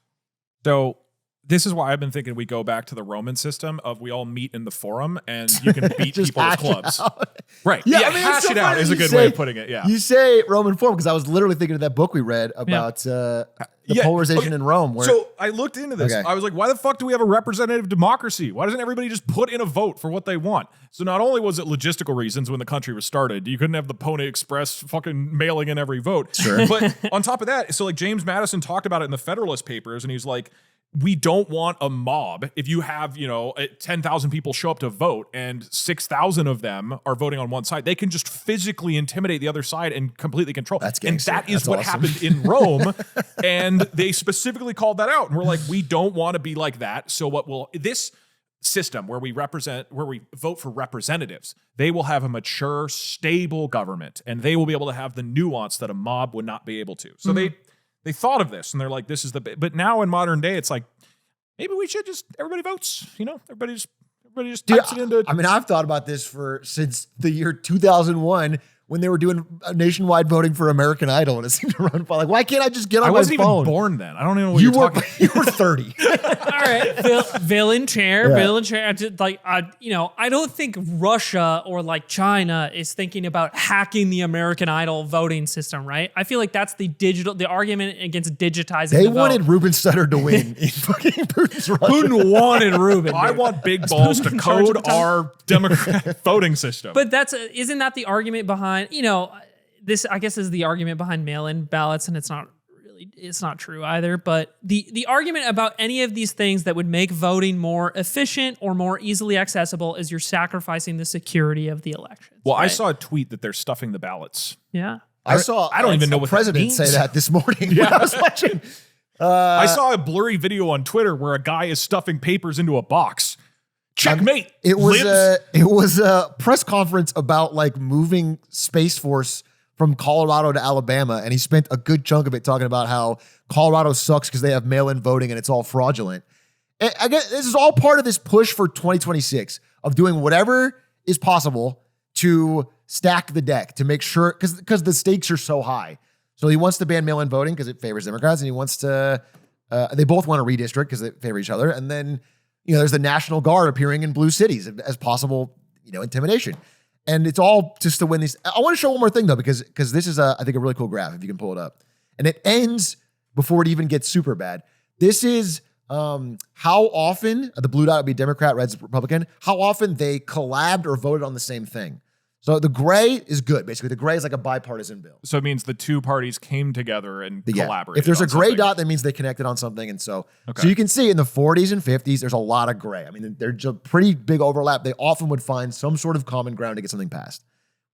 So this is why I've been thinking we go back to the Roman system of we all meet in the forum and you can beat people with clubs. Right. Yeah, I mean, hash it out is a good way of putting it. Yeah. You say Roman forum because I was literally thinking of that book we read about the polarization in Rome. So I looked into this. Okay. I was like, why the fuck do we have a representative democracy? Why doesn't everybody just put in a vote for what they want? So not only was it logistical reasons when the country was started, you couldn't have the Pony Express fucking mailing in every vote. Sure. But on top of that, so like James Madison talked about it in the Federalist Papers, and he's like, we don't want a mob. If you have, 10,000 people show up to vote and 6,000 of them are voting on one side, they can just physically intimidate the other side and completely control. That's gangster. And that is That's what awesome. happened in Rome. And they specifically called that out. And we're like, we don't want to be like that. So this system where we vote for representatives, they will have a mature, stable government, and they will be able to have the nuance that a mob would not be able to. So they thought of this and they're like, this is but now in modern day, it's like, maybe we should everybody votes, everybody just types it into. I mean, I've thought about this since the year 2001 when they were doing nationwide voting for American Idol, and it seemed to run by like, why can't I just get on my phone? I wasn't even born then. I don't even know what you're talking about. You were 30. All right, villain chair. I don't think Russia or like China is thinking about hacking the American Idol voting system, right? I feel like that's the argument against digitizing. They the wanted vote. Ruben Studdard to win in fucking Putin's Russia. Putin wanted Ruben. I want big balls to code our Democrat voting system. But isn't that the argument behind, this I guess is the argument behind mail-in ballots, and it's not true either. But the argument about any of these things that would make voting more efficient or more easily accessible is you're sacrificing the security of the election. Well, right? I saw a tweet that they're stuffing the ballots. Yeah. I don't even know what that president means. say that this morning when I was watching. I saw a blurry video on Twitter where a guy is stuffing papers into a box. Checkmate. It was a press conference about like moving Space Force from Colorado to Alabama, and he spent a good chunk of it talking about how Colorado sucks because they have mail-in voting and it's all fraudulent. And I guess this is all part of this push for 2026 of doing whatever is possible to stack the deck to make sure, because the stakes are so high. So he wants to ban mail-in voting because it favors Democrats, and he wants to, they both want to redistrict because they favor each other. And then, there's the National Guard appearing in blue cities as possible, intimidation. And it's all just to win these. I want to show one more thing though, because this is I think a really cool graph if you can pull it up. And it ends before it even gets super bad. This is how often, the blue dot would be Democrat, red's Republican, how often they collabed or voted on the same thing. So the gray is good. Basically, the gray is like a bipartisan bill. So it means the two parties came together and collaborated. If there's a gray something. dot, that means they connected on something. And so you can see in the 40s and 50s, there's a lot of gray. I mean, there's a pretty big overlap. They often would find some sort of common ground to get something passed.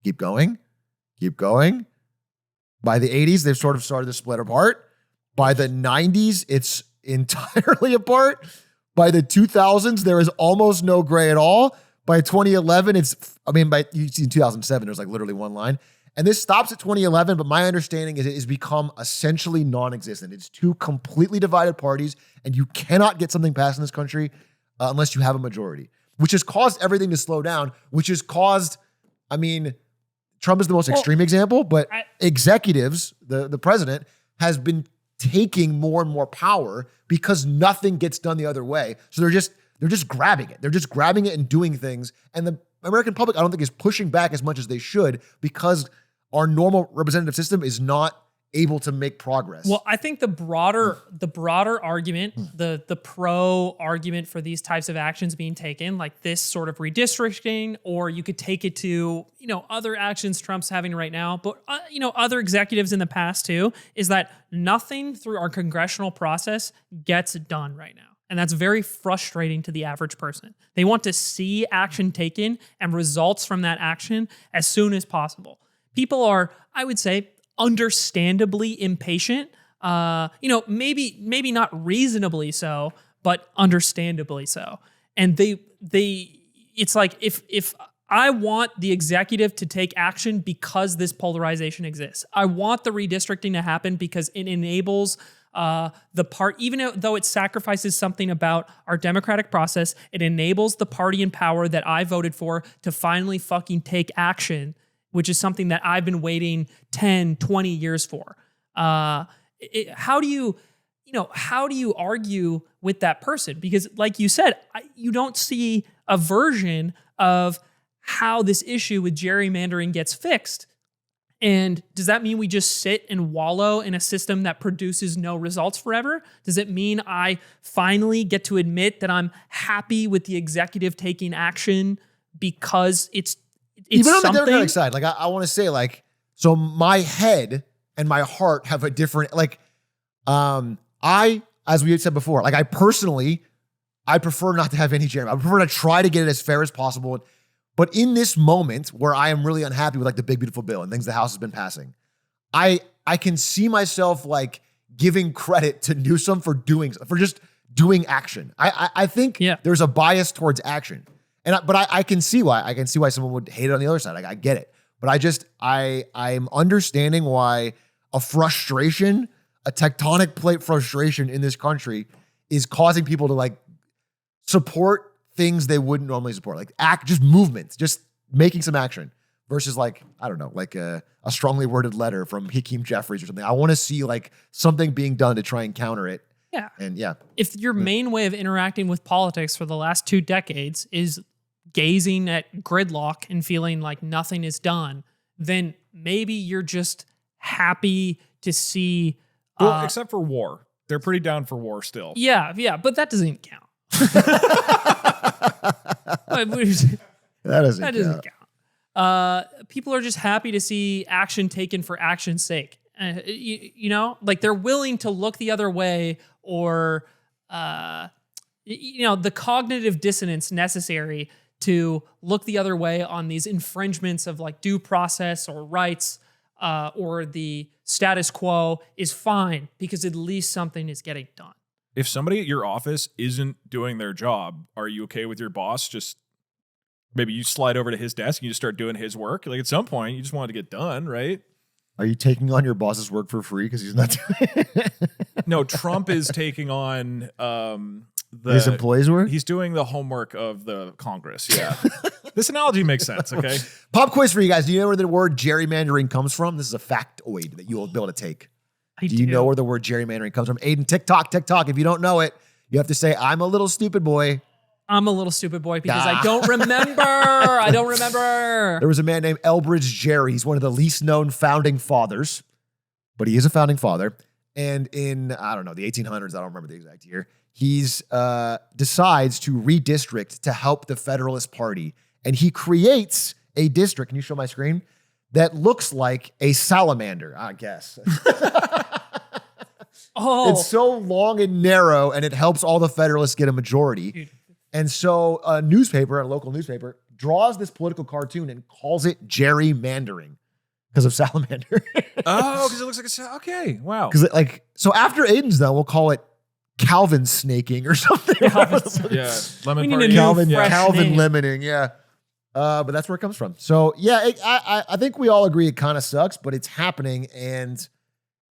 Keep going. Keep going. By the 80s, they've sort of started to split apart. By the 90s, it's entirely apart. By the 2000s, there is almost no gray at all. By 2011, you see in 2007, there's like literally one line. And this stops at 2011, but my understanding is it has become essentially non-existent. It's two completely divided parties, and you cannot get something passed in this country unless you have a majority, which has caused everything to slow down, which has caused, Trump is the most extreme example, but executives, the president, has been taking more and more power because nothing gets done the other way. So they're just grabbing it. They're just grabbing it and doing things. And the American public, I don't think, is pushing back as much as they should because our normal representative system is not able to make progress. Well, I think the broader argument, the pro argument for these types of actions being taken, like this sort of redistricting, or you could take it to, other actions Trump's having right now, but, other executives in the past too, is that nothing through our congressional process gets done right now. And that's very frustrating to the average person. They want to see action taken and results from that action as soon as possible. People are, I would say, understandably impatient. Maybe not reasonably so, but understandably so. And it's like if I want the executive to take action because this polarization exists. I want the redistricting to happen because it enables the part, even though it sacrifices something about our democratic process, it enables the party in power that I voted for to finally fucking take action, which is something that I've been waiting 10, 20 years for. How do you argue with that person? Because like you said, you don't see a version of how this issue with gerrymandering gets fixed. And does that mean we just sit and wallow in a system that produces no results forever? Does it mean I finally get to admit that I'm happy with the executive taking action because it's even on something? the Democratic side? Like I want to say, so my head and my heart have a different, as we had said before, I personally, I prefer not to have any gerrymandering. I prefer to try to get it as fair as possible. But in this moment where I am really unhappy with the big, beautiful bill and things the House has been passing, I can see myself giving credit to Newsom for just doing action. I think there's a bias towards action. But I can see why. I can see why someone would hate it on the other side. I get it. But I'm understanding why a frustration, a tectonic plate frustration in this country is causing people to support things they wouldn't normally support, just movements, just making some action versus a strongly worded letter from Hakeem Jeffries or something. I want to see something being done to try and counter it. Yeah. And yeah. If your main way of interacting with politics for the last 2 decades is gazing at gridlock and feeling like nothing is done, then maybe you're just happy to see. Well, except for war. They're pretty down for war still. Yeah, but that doesn't count. That doesn't count. People are just happy to see action taken for action's sake. They're willing to look the other way, or the cognitive dissonance necessary to look the other way on these infringements of due process or rights or the status quo is fine because at least something is getting done. If somebody at your office isn't doing their job, are you okay with your boss just maybe you slide over to his desk and you just start doing his work? At some point, you just want it to get done, right? Are you taking on your boss's work for free because he's not doing it? No, Trump is taking on his employees' work? He's doing the homework of the Congress, yeah. This analogy makes sense, okay? Pop quiz for you guys. Do you know where the word gerrymandering comes from? This is a factoid that you will be able to take. Do you know where the word gerrymandering comes from? Aiden, TikTok. If you don't know it, you have to say, I'm a little stupid boy. I'm a little stupid boy because I don't remember. I don't remember. There was a man named Elbridge Gerry. He's one of the least known founding fathers, but he is a founding father. And in, I don't know, the 1800s, I don't remember the exact year, he's decides to redistrict to help the Federalist Party. And he creates a district, can you show my screen? That looks like a salamander, I guess. It's so long and narrow, and it helps all the Federalists get a majority. Dude. And so a local newspaper, draws this political cartoon and calls it gerrymandering because of salamander. Oh, because it looks like okay, wow. Because so after Aiden's done, we'll call it Calvin snaking or something. Yeah, lemon We need party. a new Calvin fresh name. lemoning, yeah. But that's where it comes from. So yeah, I think we all agree it kind of sucks, but it's happening and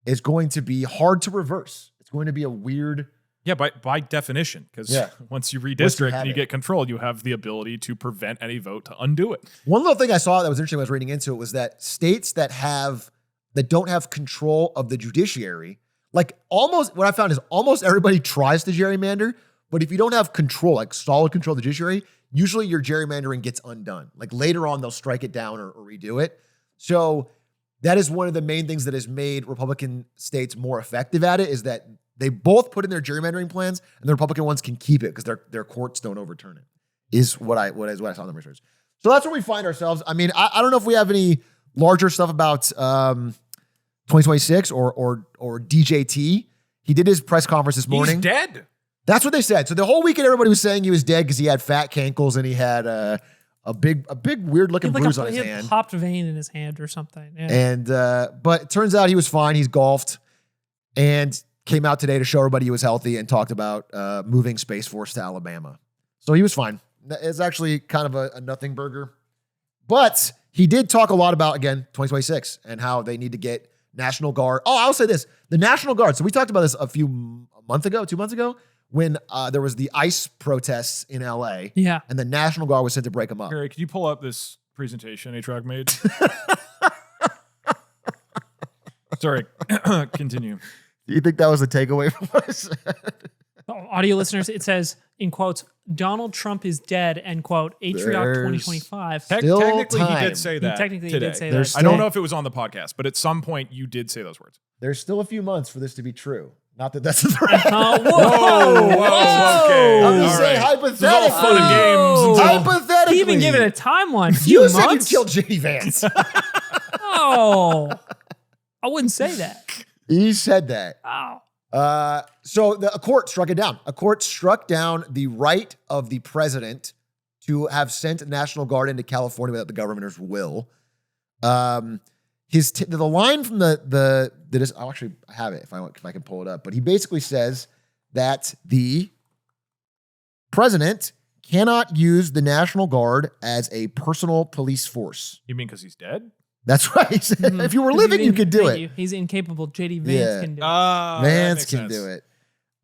it's going to be hard to reverse. It's going to be a weird. Yeah, by definition, because once you Once redistrict you have and you it. get control, you have the ability to prevent any vote to undo it. One little thing I saw that was interesting when I was reading into it was that states that don't have control of the judiciary, like what I found is almost everybody tries to gerrymander, but if you don't have control, like solid control of the judiciary, usually your gerrymandering gets undone. Like later on, they'll strike it down or redo it. So that is one of the main things that has made Republican states more effective at it, is that they both put in their gerrymandering plans, and the Republican ones can keep it because their courts don't overturn it. Is what I saw in the research. So that's where we find ourselves. I mean, I don't know if we have any larger stuff about 2026 or DJT. He did his press conference this morning. He's dead. That's what they said. So the whole weekend, everybody was saying he was dead because he had fat cankles and he had a big weird looking bruise on his He hand. had popped vein in his hand or something. Yeah. And but it turns out he was fine. He's golfed and came out today to show everybody he was healthy and talked about moving Space Force to Alabama. So he was fine. It's actually kind of a nothing burger. But he did talk a lot about, again, 2026 and how they need to get National Guard. Oh, I'll say this. The National Guard. So we talked about this a month ago, 2 months ago, when there was the ICE protests in LA. Yeah. And the National Guard was sent to break them up. Harry, could you pull up this presentation Atrioc made? Sorry, continue. Do you think that was a takeaway from what I said? Audio listeners, it says, in quotes, Donald Trump is dead, end quote, Atrioc 2025. Still Technically, he time. did say that. Technically, he today. did say There's that. I don't still- know if it was on the podcast, but at some point you did say those words. There's still a few months for this to be true. Not that that's a threat. Whoa! okay. I'm just All saying, right. hypothetically. This is all fun and games. Oh. Hypothetically. He even given a timeline. You Few said you months? killed J.D. Vance. Oh. I wouldn't say that. You said that. Oh. So a court struck it down. A court struck down the right of the president to have sent the National Guard into California without the governor's will. The line from I'll actually have it if I can pull it up. But he basically says that the president cannot use the National Guard as a personal police force. You mean because he's dead? That's right. He said, if you were living, you could do it. He's incapable. JD Vance can do it. Vance can do it.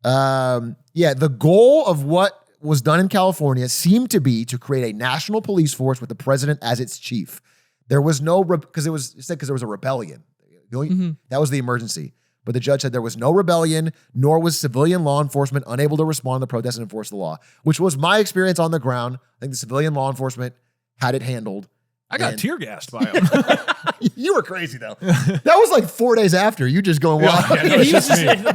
The goal of what was done in California seemed to be to create a national police force with the president as its chief. There was no, because there was a rebellion. That was the emergency. But the judge said there was no rebellion, nor was civilian law enforcement unable to respond to protests and enforce the law, which was my experience on the ground. I think the civilian law enforcement had it handled. I got tear gassed by him. You were crazy though. That was like 4 days after. You just going wild.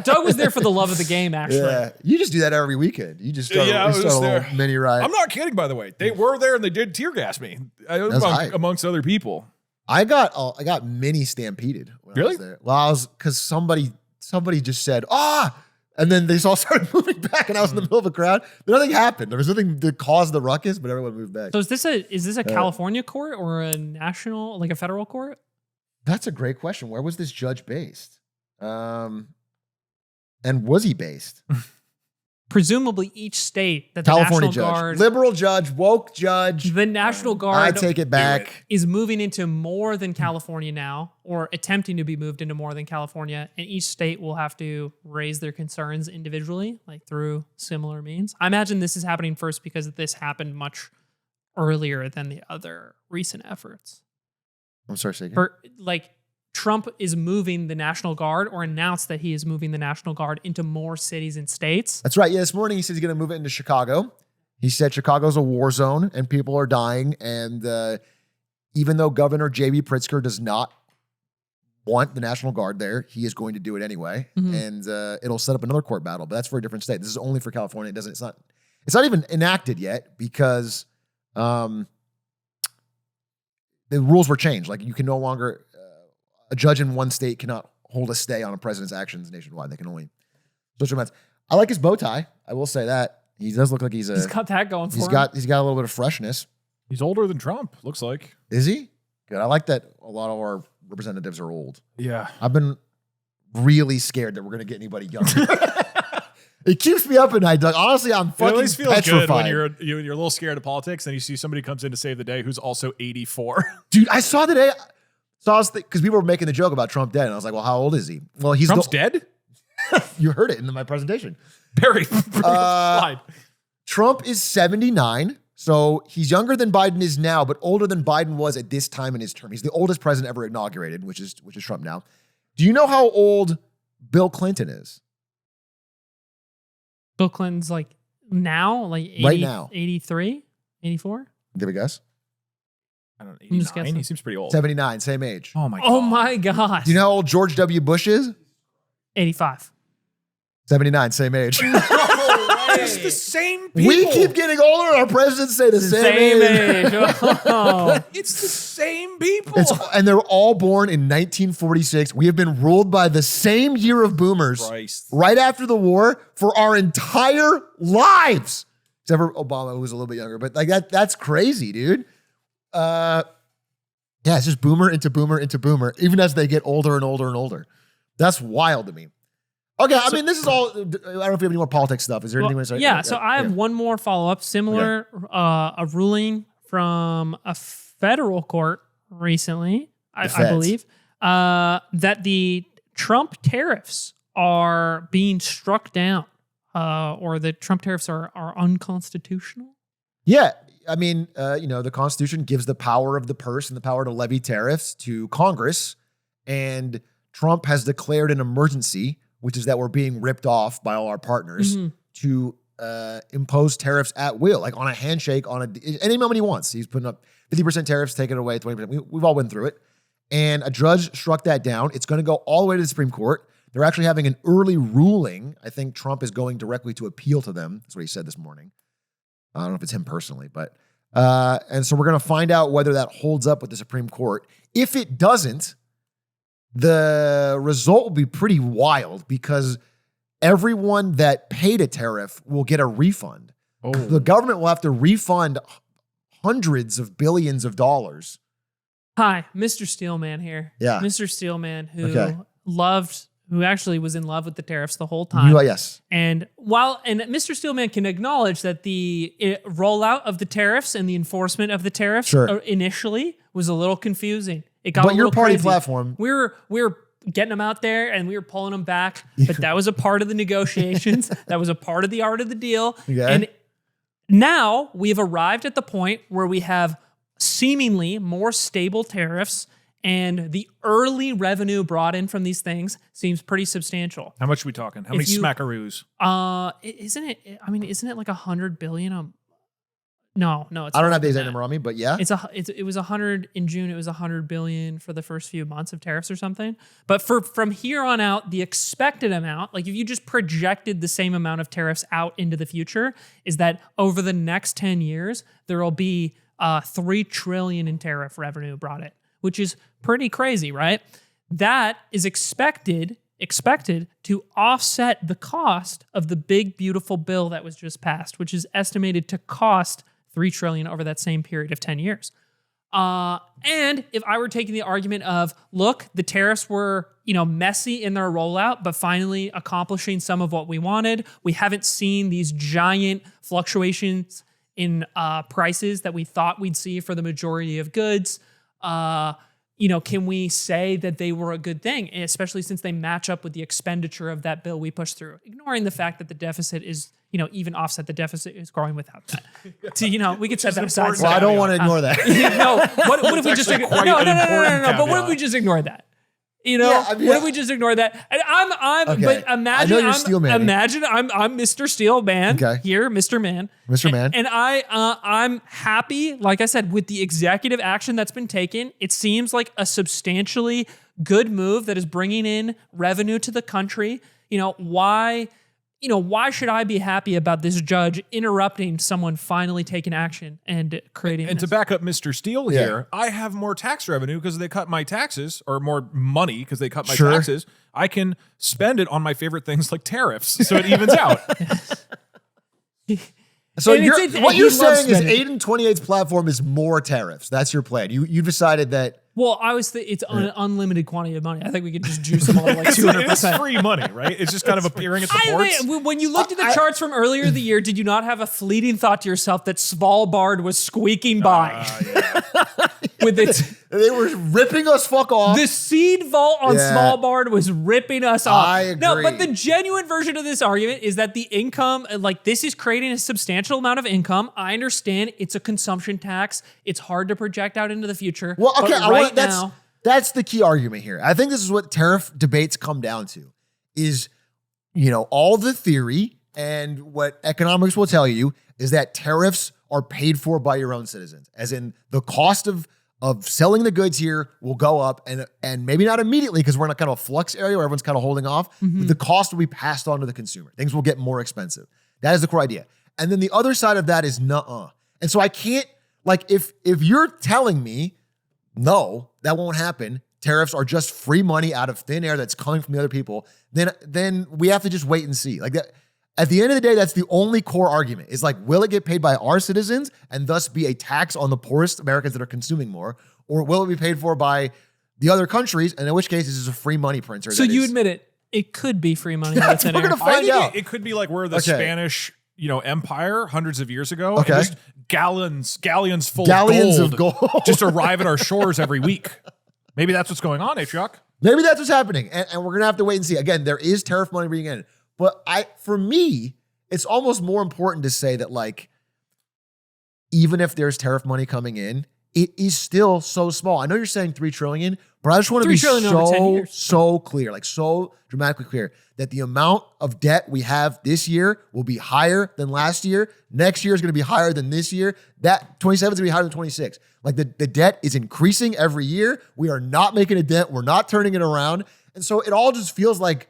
Doug was there for the love of the game, actually. Yeah, you just do that every weekend. You just start, I was a little there. mini riot. I'm not kidding, by the way. They were there and they did tear gas me amongst other people. I got mini stampeded. When Really? I was there. Well, because somebody just said and then they all started moving back, and I was in the middle of a crowd. But nothing happened. There was nothing to cause the ruckus, but everyone moved back. So is this a California court or a national, like a federal court? That's a great question. Where was this judge based? And was he based? Presumably each state that the California National judge. Guard, Liberal judge, woke judge. the National I Guard take it back. is moving into more than California now, or attempting to be moved into more than California, and each state will have to raise their concerns individually, like through similar means. I imagine this is happening first because this happened much earlier than the other recent efforts. I'm sorry, say again. Trump is moving the National Guard or announced that he is moving the National Guard into more cities and states. That's right. Yeah, this morning he says he's going to move it into Chicago. He said Chicago's a war zone and people are dying. And even though Governor J.B. Pritzker does not want the National Guard there, he is going to do it anyway. Mm-hmm. And it'll set up another court battle, but that's for a different state. This is only for California. It's not even enacted yet because the rules were changed. Like you can no longer, a judge in one state cannot hold a stay on a president's actions nationwide. They can only social events. I like his bow tie. I will say that. He does look like he's got that going for him. He's got a little bit of freshness. He's older than Trump, looks like. Is he? Good. I like that a lot of our representatives are old. Yeah. I've been really scared that we're going to get anybody younger. It keeps me up at night, Doug. Honestly, I'm fucking It always feels petrified. good when you're a little scared of politics and you see somebody comes in to save the day who's also 84. Dude, I saw today, because people were making the joke about Trump dead, and I was like, well, how old is he? Well, he's Trump's dead? You heard it in my presentation. Barry, slide. Trump is 79, so he's younger than Biden is now, but older than Biden was at this time in his term. He's the oldest president ever inaugurated, which is Trump now. Do you know how old Bill Clinton is? Bill Clinton's like now, like 80, right now, 83, 84? Give a guess. I don't know, I'm just 89? guessing. He seems pretty old. 79, same age. Oh my god. Oh my gosh. Do you know how old George W. Bush is? 85. 79, same age. It's the same people. We keep getting older, and our presidents say the same age. Oh. It's the same people. And they're all born in 1946. We have been ruled by the same year of boomers Christ. right after the war for our entire lives. Except for Obama, who was a little bit younger. But like that's crazy, dude. Yeah, it's just boomer into boomer into boomer, even as they get older and older and older. That's wild to me. Okay, I mean, this is all, I don't know if you have any more politics stuff. Is there anything you want to say? Yeah, so I have one more follow-up. Similar, a ruling from a federal court recently, I believe, that the Trump tariffs are being struck down, or the Trump tariffs are unconstitutional. Yeah, I mean, the Constitution gives the power of the purse and the power to levy tariffs to Congress, and Trump has declared an emergency, which is that we're being ripped off by all our partners to impose tariffs at will, like on a handshake, any moment he wants. He's putting up 50% tariffs, taking it away 20%. We've all been through it. And a judge struck that down. It's going to go all the way to the Supreme Court. They're actually having an early ruling. I think Trump is going directly to appeal to them. That's what he said this morning. I don't know if it's him personally, but and so we're going to find out whether that holds up with the Supreme Court. If it doesn't, the result will be pretty wild because everyone that paid a tariff will get a refund. Oh. The government will have to refund hundreds of billions of dollars. Hi, Mr. Steelman here. Yeah. Mr. Steelman, who Okay. who actually was in love with the tariffs the whole time. Yes. And Mr. Steelman can acknowledge that the rollout of the tariffs and the enforcement of the tariffs initially was a little confusing. It got a little your party crazy. platform. We were getting them out there and we were pulling them back, but that was a part of the negotiations. That was a part of the art of the deal. Okay. And now we have arrived at the point where we have seemingly more stable tariffs, and the early revenue brought in from these things seems pretty substantial. How much are we talking? How many smackaroos? Isn't it like 100 billion? No, it's I don't have the exact number on me, but yeah. It was 100 in June. It was 100 billion for the first few months of tariffs or something. But from here on out, the expected amount, like if you just projected the same amount of tariffs out into the future, is that over the next 10 years, there will be $3 trillion in tariff revenue brought in, which is pretty crazy, right? That is expected to offset the cost of the big, beautiful bill that was just passed, which is estimated to cost $3 trillion over that same period of 10 years. And if I were taking the argument of, look, the tariffs were, messy in their rollout, but finally accomplishing some of what we wanted. We haven't seen these giant fluctuations in prices that we thought we'd see for the majority of goods. can we say that they were a good thing, especially since they match up with the expenditure of that bill we pushed through, ignoring the fact that the deficit is, even offset the deficit is growing without that. So, we could set that aside. Well, I don't want to ignore that. No, what if we just ignore no, but what if we just ignore that? What if we just ignore that? And but imagine I'm Mr. Steel Man here, Mr. Man. Mr. Man. And I'm happy, like I said, with the executive action that's been taken. It seems like a substantially good move that is bringing in revenue to the country. Why should I be happy about this judge interrupting someone finally taking action and creating And to back up Mr. Steele here, I have more tax revenue because they cut my taxes, or more money because they cut my taxes. I can spend it on my favorite things like tariffs, so it evens out. So what you're saying is Aiden 28's platform is more tariffs. That's your plan. You decided that. Well, I was it's an unlimited quantity of money. I think we could just juice them all like 200%. It's free money, right? It's just kind of appearing at the ports. When you looked at the charts from earlier in the year, did you not have a fleeting thought to yourself that Svalbard was squeaking by? With its, they were ripping us fuck off. The seed vault on Svalbard was ripping us off. I agree. No, but the genuine version of this argument is that the income, this is creating a substantial amount of income. I understand it's a consumption tax. It's hard to project out into the future. Well, okay, that's the key argument here. I think this is what tariff debates come down to is, all the theory and what economics will tell you is that tariffs are paid for by your own citizens, as in the cost of selling the goods here will go up, and maybe not immediately because we're in a kind of a flux area where everyone's kind of holding off, but the cost will be passed on to the consumer. Things will get more expensive. That is the core idea. And then the other side of that is nuh-uh. And so I can't, if you're telling me, no, that won't happen, tariffs are just free money out of thin air that's coming from the other people, then we have to just wait and see. At the end of the day, that's the only core argument is will it get paid by our citizens and thus be a tax on the poorest Americans that are consuming more? Or will it be paid for by the other countries? And in which case, this is a free money printer. So you admit it could be free money. We're going to find out. It could be like we're the Spanish empire hundreds of years ago. Okay. And just galleons full of gold just arrive at our shores every week. Maybe that's what's going on, Atrioc. Maybe that's what's happening. And we're going to have to wait and see. Again, there is tariff money being in. But for me, it's almost more important to say that even if there's tariff money coming in, it is still so small. I know you're saying $3 trillion, but I just want to be so clear, so dramatically clear that the amount of debt we have this year will be higher than last year. Next year is going to be higher than this year. That 27 is going to be higher than 26. The debt is increasing every year. We are not making a dent. We're not turning it around. And so it all just feels like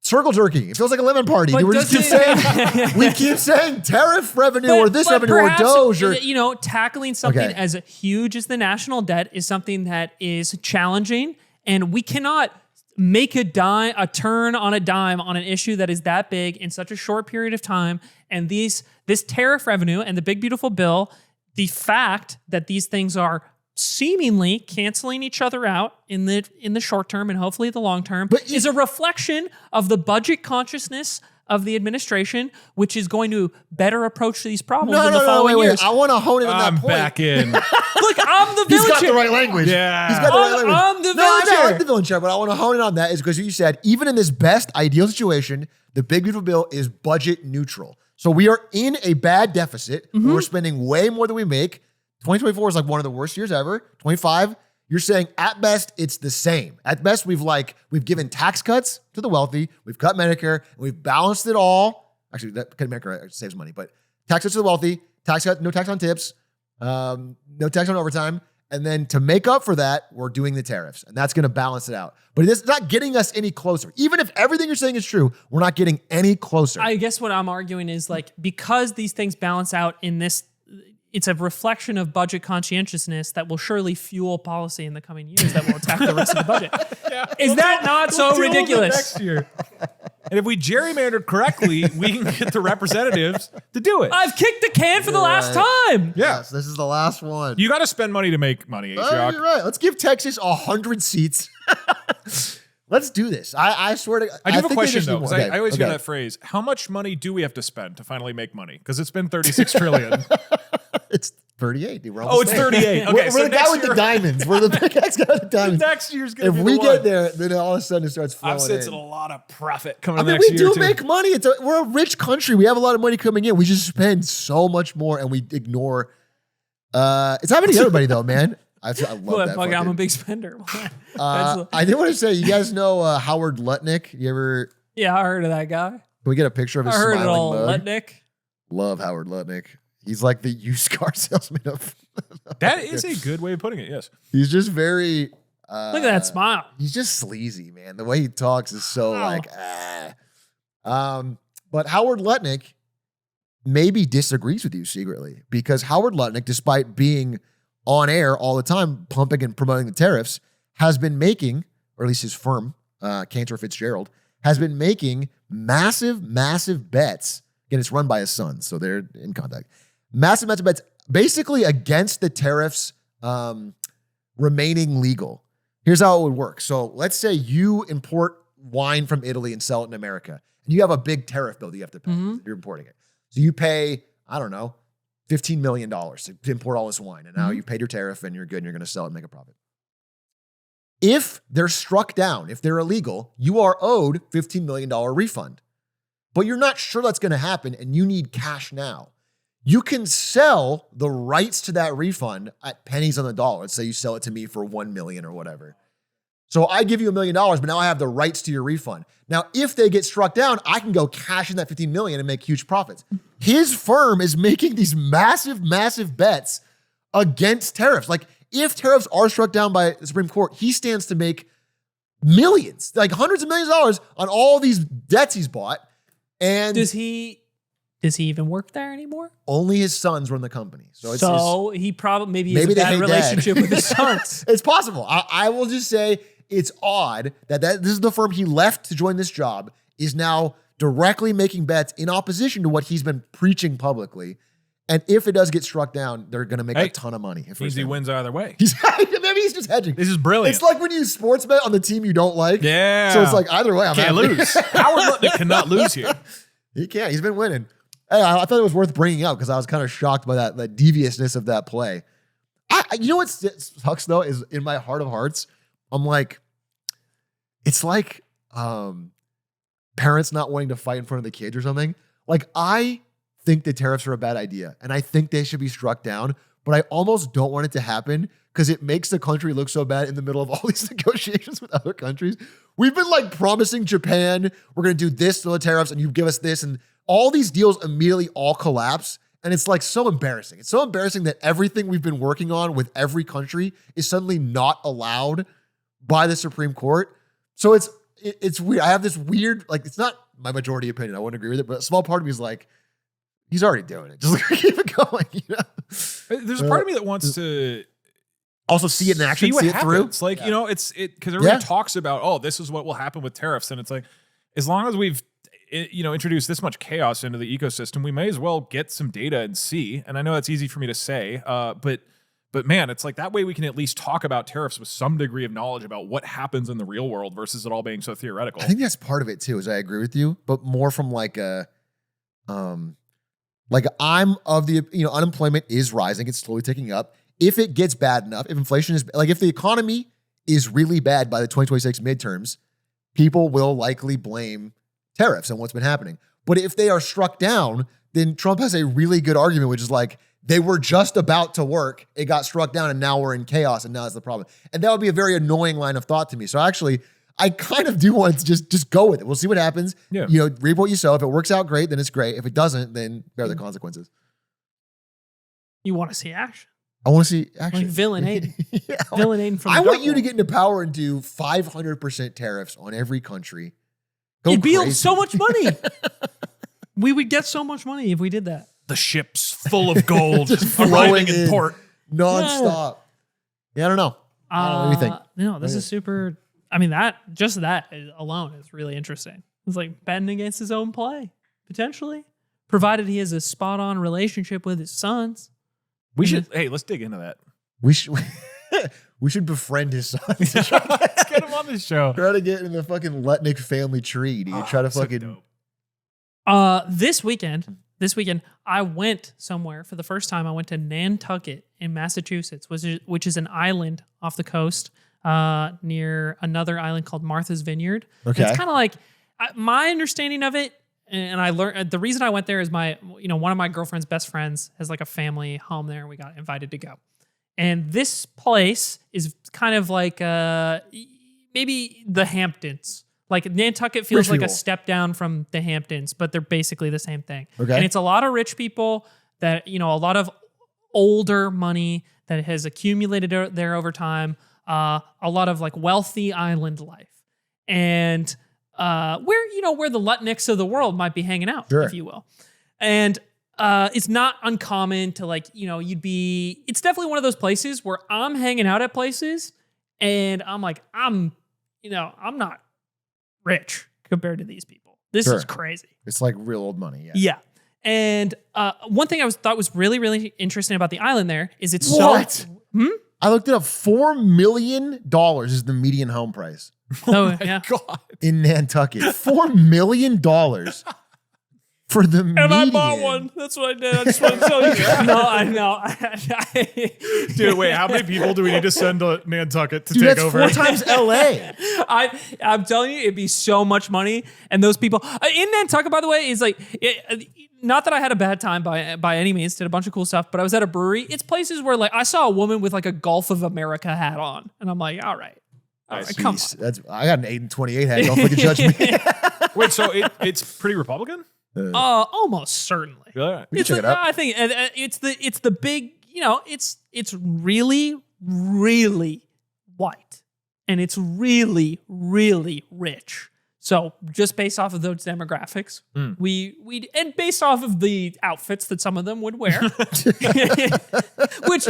circle jerking. It feels like a lemon party. We keep saying tariff revenue or this revenue or Doge or tackling something as huge as the national debt is something that is challenging, and we cannot make a turn on a dime on an issue that is that big in such a short period of time. And this tariff revenue and the big beautiful bill, the fact that these things are seemingly canceling each other out in the short term and hopefully the long term, is a reflection of the budget consciousness of the administration, which is going to better approach these problems in the following years. I want to hone in on that point. I'm back in. Look, I'm the villain. He's got the right language. Yeah. He's got the right language. I'm the villain I like the villain chair, but I want to hone in on that is because you said, even in this best ideal situation, the big beautiful bill is budget neutral. So we are in a bad deficit. We're spending way more than we make. 2024 is one of the worst years ever. 25, you're saying at best it's the same. At best we've given tax cuts to the wealthy, we've cut Medicare, and we've balanced it all. Actually, that cutting Medicare saves money, but tax cuts to the wealthy, tax cut, no tax on tips, no tax on overtime, and then to make up for that, we're doing the tariffs, and that's going to balance it out. But it's not getting us any closer. Even if everything you're saying is true, we're not getting any closer. I guess what I'm arguing is because these things balance out in this. It's a reflection of budget conscientiousness that will surely fuel policy in the coming years that will attack the rest of the budget. Is that not so ridiculous? Next year. And if we gerrymandered correctly, we can get the representatives to do it. I've kicked the can for the last time. Yeah. Yes, this is the last one. You got to spend money to make money, Atrioc. You're right. Let's give Texas 100 seats. Let's do this. I swear to God. I do have a question, though, because I always hear that phrase. How much money do we have to spend to finally make money? Because it's been $36 trillion. It's 38. Dude, Oh, it's 38. Okay, we're the guy with the diamonds. We're the pickaxe guy with the diamonds. Next year's going to be If we get there, then all of a sudden it starts flowing. I'm sensing a lot of profit coming I mean, next we year. do make money. We're a rich country. We have a lot of money coming in. We just spend so much more and we ignore. It's happening to everybody though, man. I love that. I'm a big spender. I did want to say, you guys know Howard Lutnick? You ever? Yeah, I heard of that guy. Can we get a picture of his I heard smiling it all, mug? Lutnick. Love Howard Lutnick. He's like the used car salesman of. That is a good way of putting it. Yes. He's just very. Look at that smile. He's just sleazy, man. The way he talks is so like. But Howard Lutnick maybe disagrees with you secretly because Howard Lutnick, despite being on air all the time, pumping and promoting the tariffs, has been making, or at least his firm, Cantor Fitzgerald, has been making massive, massive bets. Again, it's run by his son, so they're in contact. Massive, massive bets, basically against the tariffs remaining legal. Here's how it would work. So let's say you import wine from Italy and sell it in America, and you have a big tariff bill that you have to pay. You're importing it. So you pay, I don't know, $15 million to import all this wine. And now you paid your tariff and you're good and you're going to sell it and make a profit. If they're struck down, if they're illegal, you are owed $15 million refund. But you're not sure that's going to happen and you need cash now. You can sell the rights to that refund at pennies on the dollar. Let's say you sell it to me for $1 million or whatever. So I give you $1 million, but now I have the rights to your refund. Now, if they get struck down, I can go cash in that $15 million and make huge profits. His firm is making these massive, massive bets against tariffs. Like if tariffs are struck down by the Supreme Court, he stands to make millions, like hundreds of millions of dollars on all these debts he's bought. And does he even work there anymore? Only his sons run the company. So he probably maybe has a bad relationship with his sons. It's possible. I will just say it's odd that this is the firm he left to join this job is now directly making bets in opposition to what he's been preaching publicly. And if it does get struck down, they're going to make a ton of money. Means he wins either way. Maybe he's just hedging. This is brilliant. It's like when you sports bet on the team you don't like. Yeah. So it's like either way, I'm can't lose. Howard Lutnick cannot lose here. He can't. He's been winning. Hey, I thought it was worth bringing up because I was kind of shocked by that deviousness of that play. You know what sucks though is in my heart of hearts, I'm like, it's like parents not wanting to fight in front of the kids or something. Like I think the tariffs are a bad idea and I think they should be struck down, but I almost don't want it to happen because it makes the country look so bad in the middle of all these negotiations with other countries. We've been like promising Japan, we're going to do this to the tariffs and you give us this, and all these deals immediately all collapse. And it's like so embarrassing. It's so embarrassing that everything we've been working on with every country is suddenly not allowed by the Supreme Court. So it's weird. I have this weird, like, it's not my majority opinion. I wouldn't agree with it, but a small part of me is like, he's already doing it. Just like, keep it going. You know? There's a part of me that wants to also see it in action, see it through. It's like, you know, it's because everyone talks about, oh, this is what will happen with tariffs. And it's like, as long as we've, you know, introduced this much chaos into the ecosystem, we may as well get some data and see. And I know that's easy for me to say, but man, it's like that way we can at least talk about tariffs with some degree of knowledge about what happens in the real world versus it all being so theoretical. I think that's part of it too, is I agree with you, but more from like I'm of the, you know, unemployment is rising. It's slowly ticking up. If it gets bad enough, if inflation is like, if the economy is really bad by the 2026 midterms, people will likely blame tariffs and what's been happening. But if they are struck down, then Trump has a really good argument, which is like, they were just about to work, it got struck down, and now we're in chaos, and now that's the problem. And that would be a very annoying line of thought to me. So actually, I kind of do want to just go with it. We'll see what happens. Yeah. You know, reap what you sow. If it works out, great, then it's great. If it doesn't, then bear the consequences. You want to see action? I want to see action. Like Villain Aiden. Villain Aiden from I want you to get into power and do 500% tariffs on every country. It'd be so much money. We would get so much money if we did that. The ships full of gold just arriving in port nonstop. Yeah, I don't know. What do you think? No, this is super. I mean, that alone is really interesting. It's like betting against his own play, potentially, provided he has a spot on relationship with his sons. We should. Hey, let's dig into that. We should befriend his son. Let's get him on this show. Try to get in the fucking Lutnick family tree, dude. Try to fucking. This weekend, this weekend, I went somewhere for the first time. I went to Nantucket in Massachusetts, which is an island off the coast near another island called Martha's Vineyard. Okay. And it's kind of like my understanding of it. And I learned the reason I went there is one of my girlfriend's best friends has like a family home there, and we got invited to go. And this place is kind of like maybe the Hamptons. Like Nantucket feels like a step down from the Hamptons, but they're basically the same thing. Okay. And it's a lot of rich people that, a lot of older money that has accumulated there over time. A lot of like wealthy island life. And where the Lutnicks of the world might be hanging out, if you will. And it's not uncommon to it's definitely one of those places where I'm hanging out at places and I'm like, I'm not rich compared to these people. This is crazy. It's like real old money. Yeah. Yeah. And one thing thought was really, really interesting about the island there is it's what? I looked it up. $4 million is the median home price. Oh yeah. God. In Nantucket. $4 million for the median. And I bought one. That's what I did. I just want to tell you. No, I know. Dude, wait, how many people do we need to send to Nantucket to take that's over? 4 times LA. I'm telling you, it'd be so much money. And those people in Nantucket, by the way, is like, not that I had a bad time by any means, did a bunch of cool stuff, but I was at a brewery. It's places where like I saw a woman with like a Gulf of America hat on. And I'm like, all right. Nice. Come on. I got an Aiden 28 hat. Don't fucking judge me. Wait, so it's pretty Republican? Almost certainly. Yeah. We can check it out. I think it's the big, it's really, really white, and it's really, really rich. So just based off of those demographics, and based off of the outfits that some of them would wear, which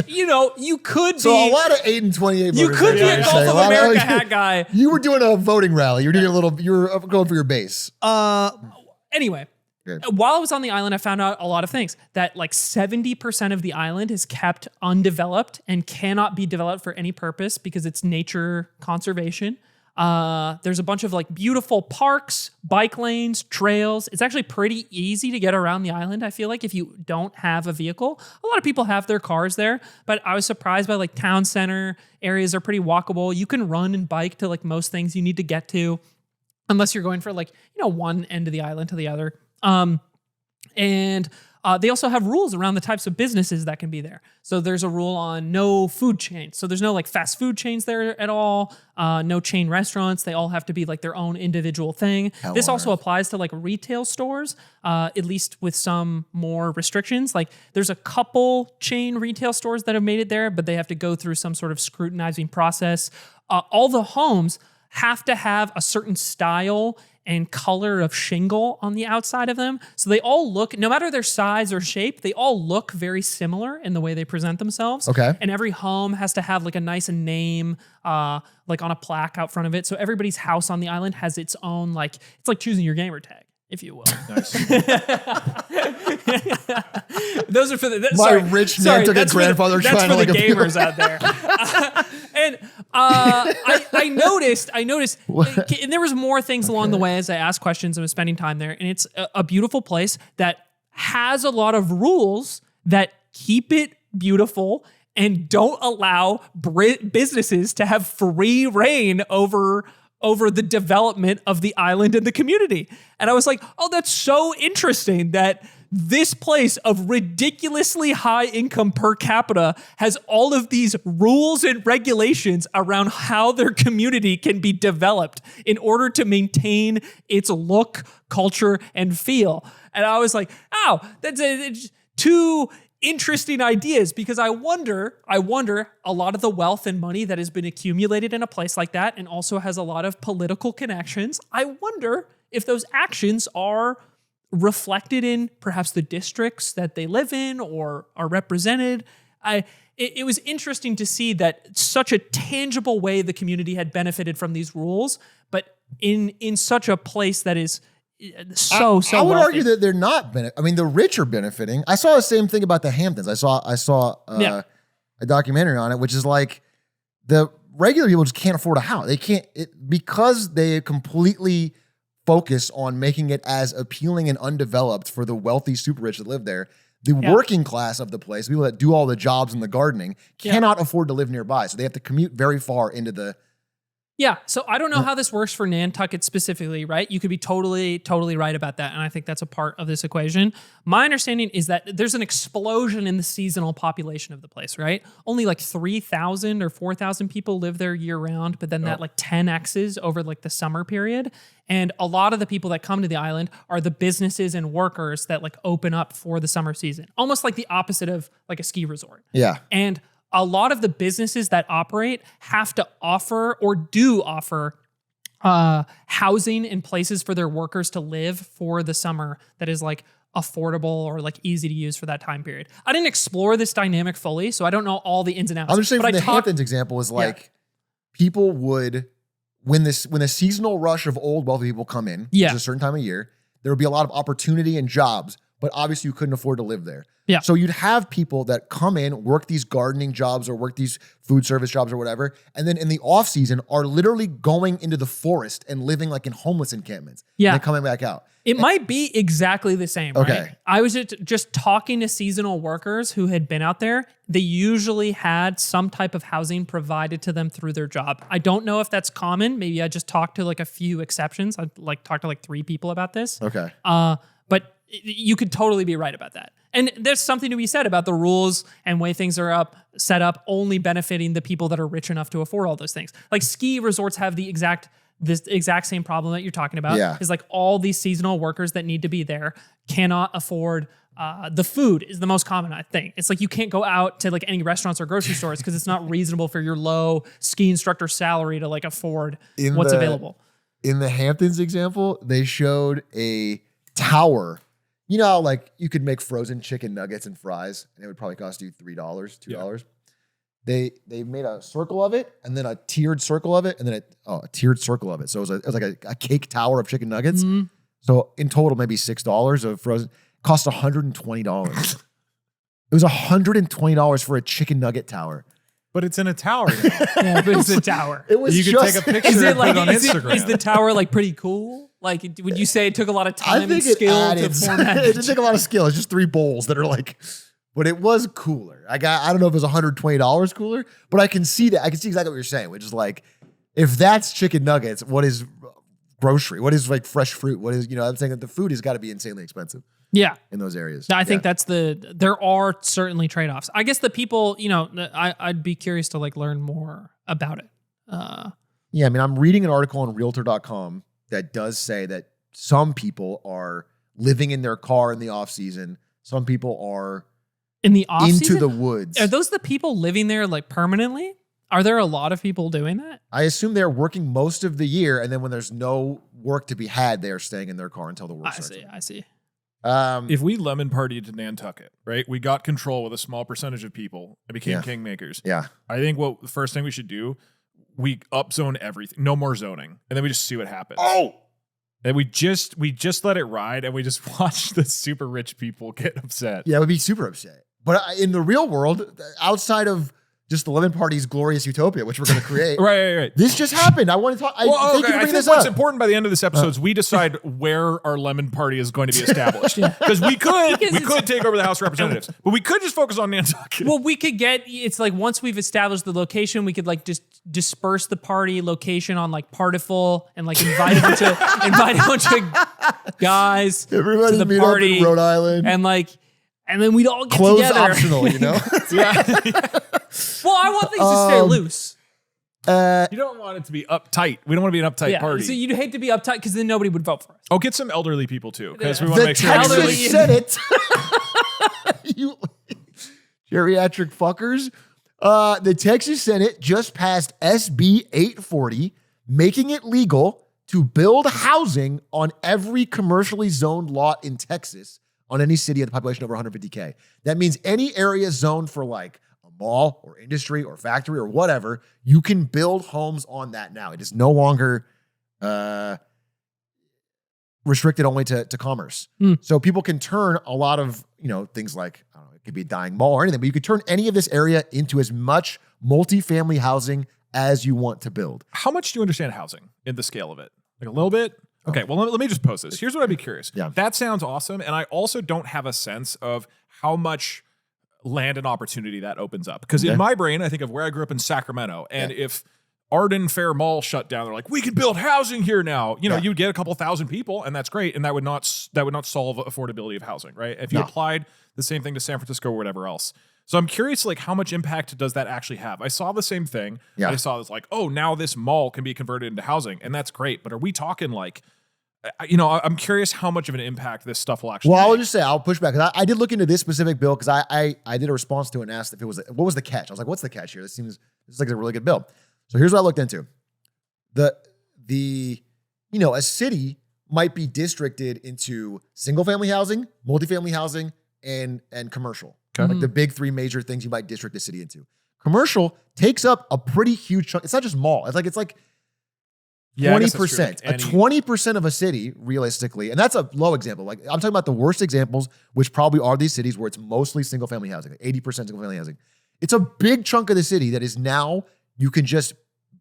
you could be. So a lot of Aiden 28. You could be a Gulf of America hat guy. You were doing a voting rally. You were doing you were going for your base. Anyway. Good. While I was on the island, I found out a lot of things. That like 70% of the island is kept undeveloped and cannot be developed for any purpose because it's nature conservation. There's a bunch of like beautiful parks, bike lanes, trails. It's actually pretty easy to get around the island, I feel like, if you don't have a vehicle. A lot of people have their cars there, but I was surprised by like town center areas are pretty walkable. You can run and bike to like most things you need to get to, unless you're going for like, one end of the island to the other. And they also have rules around the types of businesses that can be there. So there's a rule on no food chains. So there's no like fast food chains there at all. No chain restaurants. They all have to be like their own individual thing. This also applies to like retail stores, at least with some more restrictions. Like there's a couple chain retail stores that have made it there, but they have to go through some sort of scrutinizing process. All the homes have to have a certain style and color of shingle on the outside of them. So they all look, no matter their size or shape, they all look very similar in the way they present themselves. Okay. And every home has to have like a nice name, like on a plaque out front of it. So everybody's house on the island has its own, like, it's like choosing your gamer tag, if you will. Nice. Those are for the Rich Nantucket grandfather trying to like like gamers out there. And I noticed, and there was more things along the way as I asked questions and was spending time there. And it's a beautiful place that has a lot of rules that keep it beautiful and don't allow businesses to have free reign over the development of the island and the community. And I was like, oh, that's so interesting that this place of ridiculously high income per capita has all of these rules and regulations around how their community can be developed in order to maintain its look, culture, and feel. And I was like, oh, that's two interesting ideas, because I wonder a lot of the wealth and money that has been accumulated in a place like that and also has a lot of political connections. I wonder if those actions are reflected in perhaps the districts that they live in or are represented. It was interesting to see that such a tangible way the community had benefited from these rules, but in such a place that is so I would wealthy. argue that they're not I mean, the rich are benefiting. I saw the same thing about the Hamptons. I saw a documentary on it, which is like the regular people just can't afford a house. They can't because they completely focus on making it as appealing and undeveloped for the wealthy super rich that live there. The working class of the place, people that do all the jobs and the gardening, cannot afford to live nearby. So they have to commute very far into the... Yeah, so I don't know how this works for Nantucket specifically, right? You could be totally right about that, and I think that's a part of this equation. My understanding is that there's an explosion in the seasonal population of the place, right? Only like 3,000 or 4,000 people live there year-round, but then that like 10x's over like the summer period. And a lot of the people that come to the island are the businesses and workers that like open up for the summer season. Almost like the opposite of like a ski resort. Yeah. And a lot of the businesses that operate have to offer or do offer housing and places for their workers to live for the summer that is like affordable or like easy to use for that time period. I didn't explore this dynamic fully, so I don't know all the ins and outs. I'm just saying the Hamptons example is like people would, when a seasonal rush of old wealthy people come in, which is a certain time of year, there would be a lot of opportunity and jobs, but obviously you couldn't afford to live there. Yeah. So you'd have people that come in, work these gardening jobs or work these food service jobs or whatever, and then in the off season are literally going into the forest and living like in homeless encampments. Yeah. And then coming back out. It might be exactly the same, Okay. right? I was just talking to seasonal workers who had been out there. They usually had some type of housing provided to them through their job. I don't know if that's common. Maybe I just talked to like a few exceptions. I like talked to like 3 people about this. Okay. But you could totally be right about that. And there's something to be said about the rules and way things are set up only benefiting the people that are rich enough to afford all those things. Like ski resorts have this exact same problem that you're talking about. Yeah. Is like all these seasonal workers that need to be there cannot afford the food is the most common, I think. It's like you can't go out to like any restaurants or grocery stores because it's not reasonable for your low ski instructor salary to like afford what's available. In the Hamptons example, they showed a tower. You know how like you could make frozen chicken nuggets and fries, and it would probably cost you $3, $2. Yeah. They made a circle of it, and then a tiered circle of it, and then a tiered circle of it. So it was like a cake tower of chicken nuggets. Mm-hmm. So in total, maybe $6 of frozen. Cost $120. It was $120 for a chicken nugget tower. But it's in a tower now. Yeah, but it's a tower. It was you could take a picture and put it on Instagram. Is the tower like pretty cool? Like, would you say it took a lot of time and skill to format? It didn't take a lot of skill. It's just 3 bowls that are like, but it was cooler. I don't know if it was $120 cooler, but I can see that. I can see exactly what you're saying, which is like, if that's chicken nuggets, what is grocery? What is like fresh fruit? What is, I'm saying that the food has got to be insanely expensive. Yeah. In those areas. I think there are certainly trade-offs. I guess the people, I'd be curious to like learn more about it. Yeah, I mean, I'm reading an article on Realtor.com that does say that some people are living in their car in the off season. Some people are in the off into season? the woods. Are those the people living there like permanently? Are there a lot of people doing that? I assume they're working most of the year, and then when there's no work to be had, they are staying in their car until the work starts. I see. If we lemon partied to Nantucket, right? We got control with a small percentage of people and became kingmakers. Yeah. I think the first thing we should do, we upzone everything. No more zoning. And then we just see what happens. Oh! And we just let it ride and we just watch the super rich people get upset. Yeah, it would be super upset. But in the real world, outside of just the lemon party's glorious utopia, which we're going to create. Right. This just happened. I want to talk. Thank you for bringing this up. What's important by the end of this episode is we decide where our lemon party is going to be established. Because we could take over the House of Representatives, but we could just focus on Nantucket. Well, we could it's like once we've established the location, we could like just disperse the party location on like Partiful and like invite a bunch of guys. Everybody to the meet party up in Rhode Island. And then we'd all get Clothes together. optional, Yeah. Well, I want things to stay loose. You don't want it to be uptight. We don't want to be an uptight party. So you'd hate to be uptight because then nobody would vote for us. Oh, get some elderly people too, because we want to make sure. The elderly Texas Senate, you geriatric fuckers. The Texas Senate just passed SB 840, making it legal to build housing on every commercially zoned lot in Texas on any city with a population over 150K. That means any area zoned for like a mall or industry or factory or whatever, you can build homes on that now. It is no longer restricted only to commerce. So people can turn a lot of, things like, I don't know, it could be a dying mall or anything, but you could turn any of this area into as much multifamily housing as you want to build. How much do you understand housing in the scale of it? Like a little bit? Okay, well, let me just post this. Here's what I'd be curious. Yeah. That sounds awesome. And I also don't have a sense of how much land and opportunity that opens up. Because in my brain, I think of where I grew up in Sacramento. And if Arden Fair Mall shut down, they're like, we can build housing here now. You know, you'd get a couple thousand people, and that's great. And that would not solve affordability of housing, right? If you applied the same thing to San Francisco or whatever else. So I'm curious, like, how much impact does that actually have? I saw the same thing. Yeah. I saw this like, oh, now this mall can be converted into housing, and that's great. But are we talking like, you know, I'm curious how much of an impact this stuff will actually make. I will just say, I'll push back. I did look into this specific bill because I did a response to it and asked if it was, what was the catch? I was like, what's the catch here? This is like a really good bill. So here's what I looked into. You know, a city might be districted into single family housing, multifamily housing, and commercial. Okay. Like the big three major things you might district the city into. Commercial takes up a pretty huge chunk. It's not just mall. It's like 20%. 20% of a city, realistically, and that's a low example. Like I'm talking about the worst examples, which probably are these cities where it's mostly single family housing, like 80% single family housing. It's a big chunk of the city that is now you can just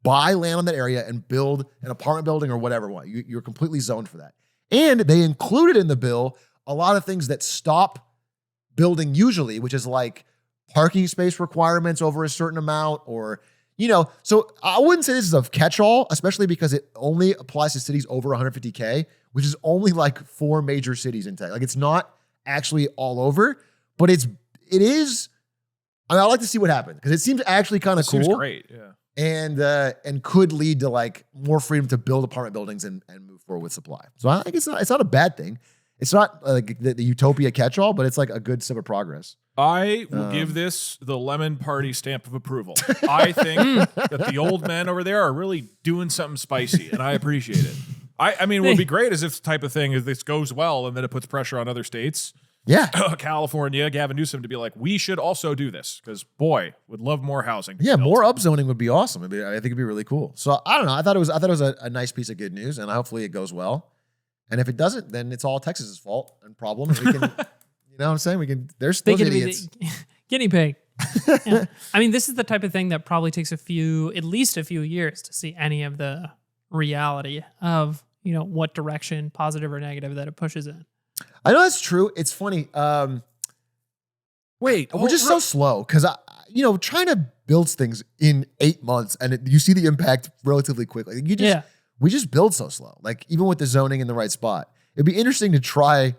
buy land on that area and build an apartment building or whatever. You're completely zoned for that. And they included in the bill a lot of things that stop building usually, which is like parking space requirements over a certain amount or, you know, so I wouldn't say this is a catch-all, especially because it only applies to cities over 150K, which is only like 4 major cities in Texas. Like it's not actually all over, but it is. I mean, I'd like to see what happens because it seems actually kind of cool. Seems great, yeah. And could lead to like more freedom to build apartment buildings and move forward with supply. So I think it's not a bad thing. It's not like the utopia catch-all, but it's like a good step of progress. I will give this the lemon party stamp of approval. I think that the old men over there are really doing something spicy, and I appreciate it. I mean, what would be great is if the type of thing is this goes well and then it puts pressure on other states. Yeah. California, Gavin Newsom to be like, we should also do this because, boy, would love more housing. Yeah, more upzoning would be awesome. I think it'd be really cool. So I don't know. I thought it was a nice piece of good news, and hopefully it goes well. And if it doesn't, then it's all Texas's fault and problem. We can, you know what I'm saying? There's those idiots. Guinea pig. Yeah. I mean, this is the type of thing that probably takes at least a few years to see any of the reality of, you know, what direction, positive or negative, that it pushes in. I know that's true. It's funny. We're just so slow because, China builds things in 8 months and you see the impact relatively quickly. We just build so slow. Like even with the zoning in the right spot, it'd be interesting to try.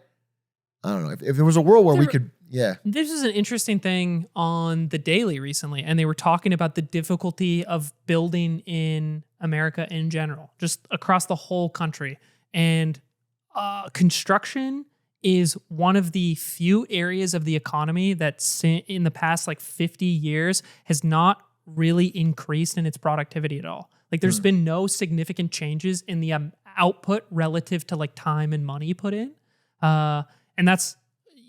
I don't know if there was a world where we could. Yeah. This is an interesting thing on The Daily recently, and they were talking about the difficulty of building in America in general, just across the whole country. And construction is one of the few areas of the economy that in the past like 50 years has not really increased in its productivity at all. Like there's been no significant changes in the output relative to like time and money put in. And that's,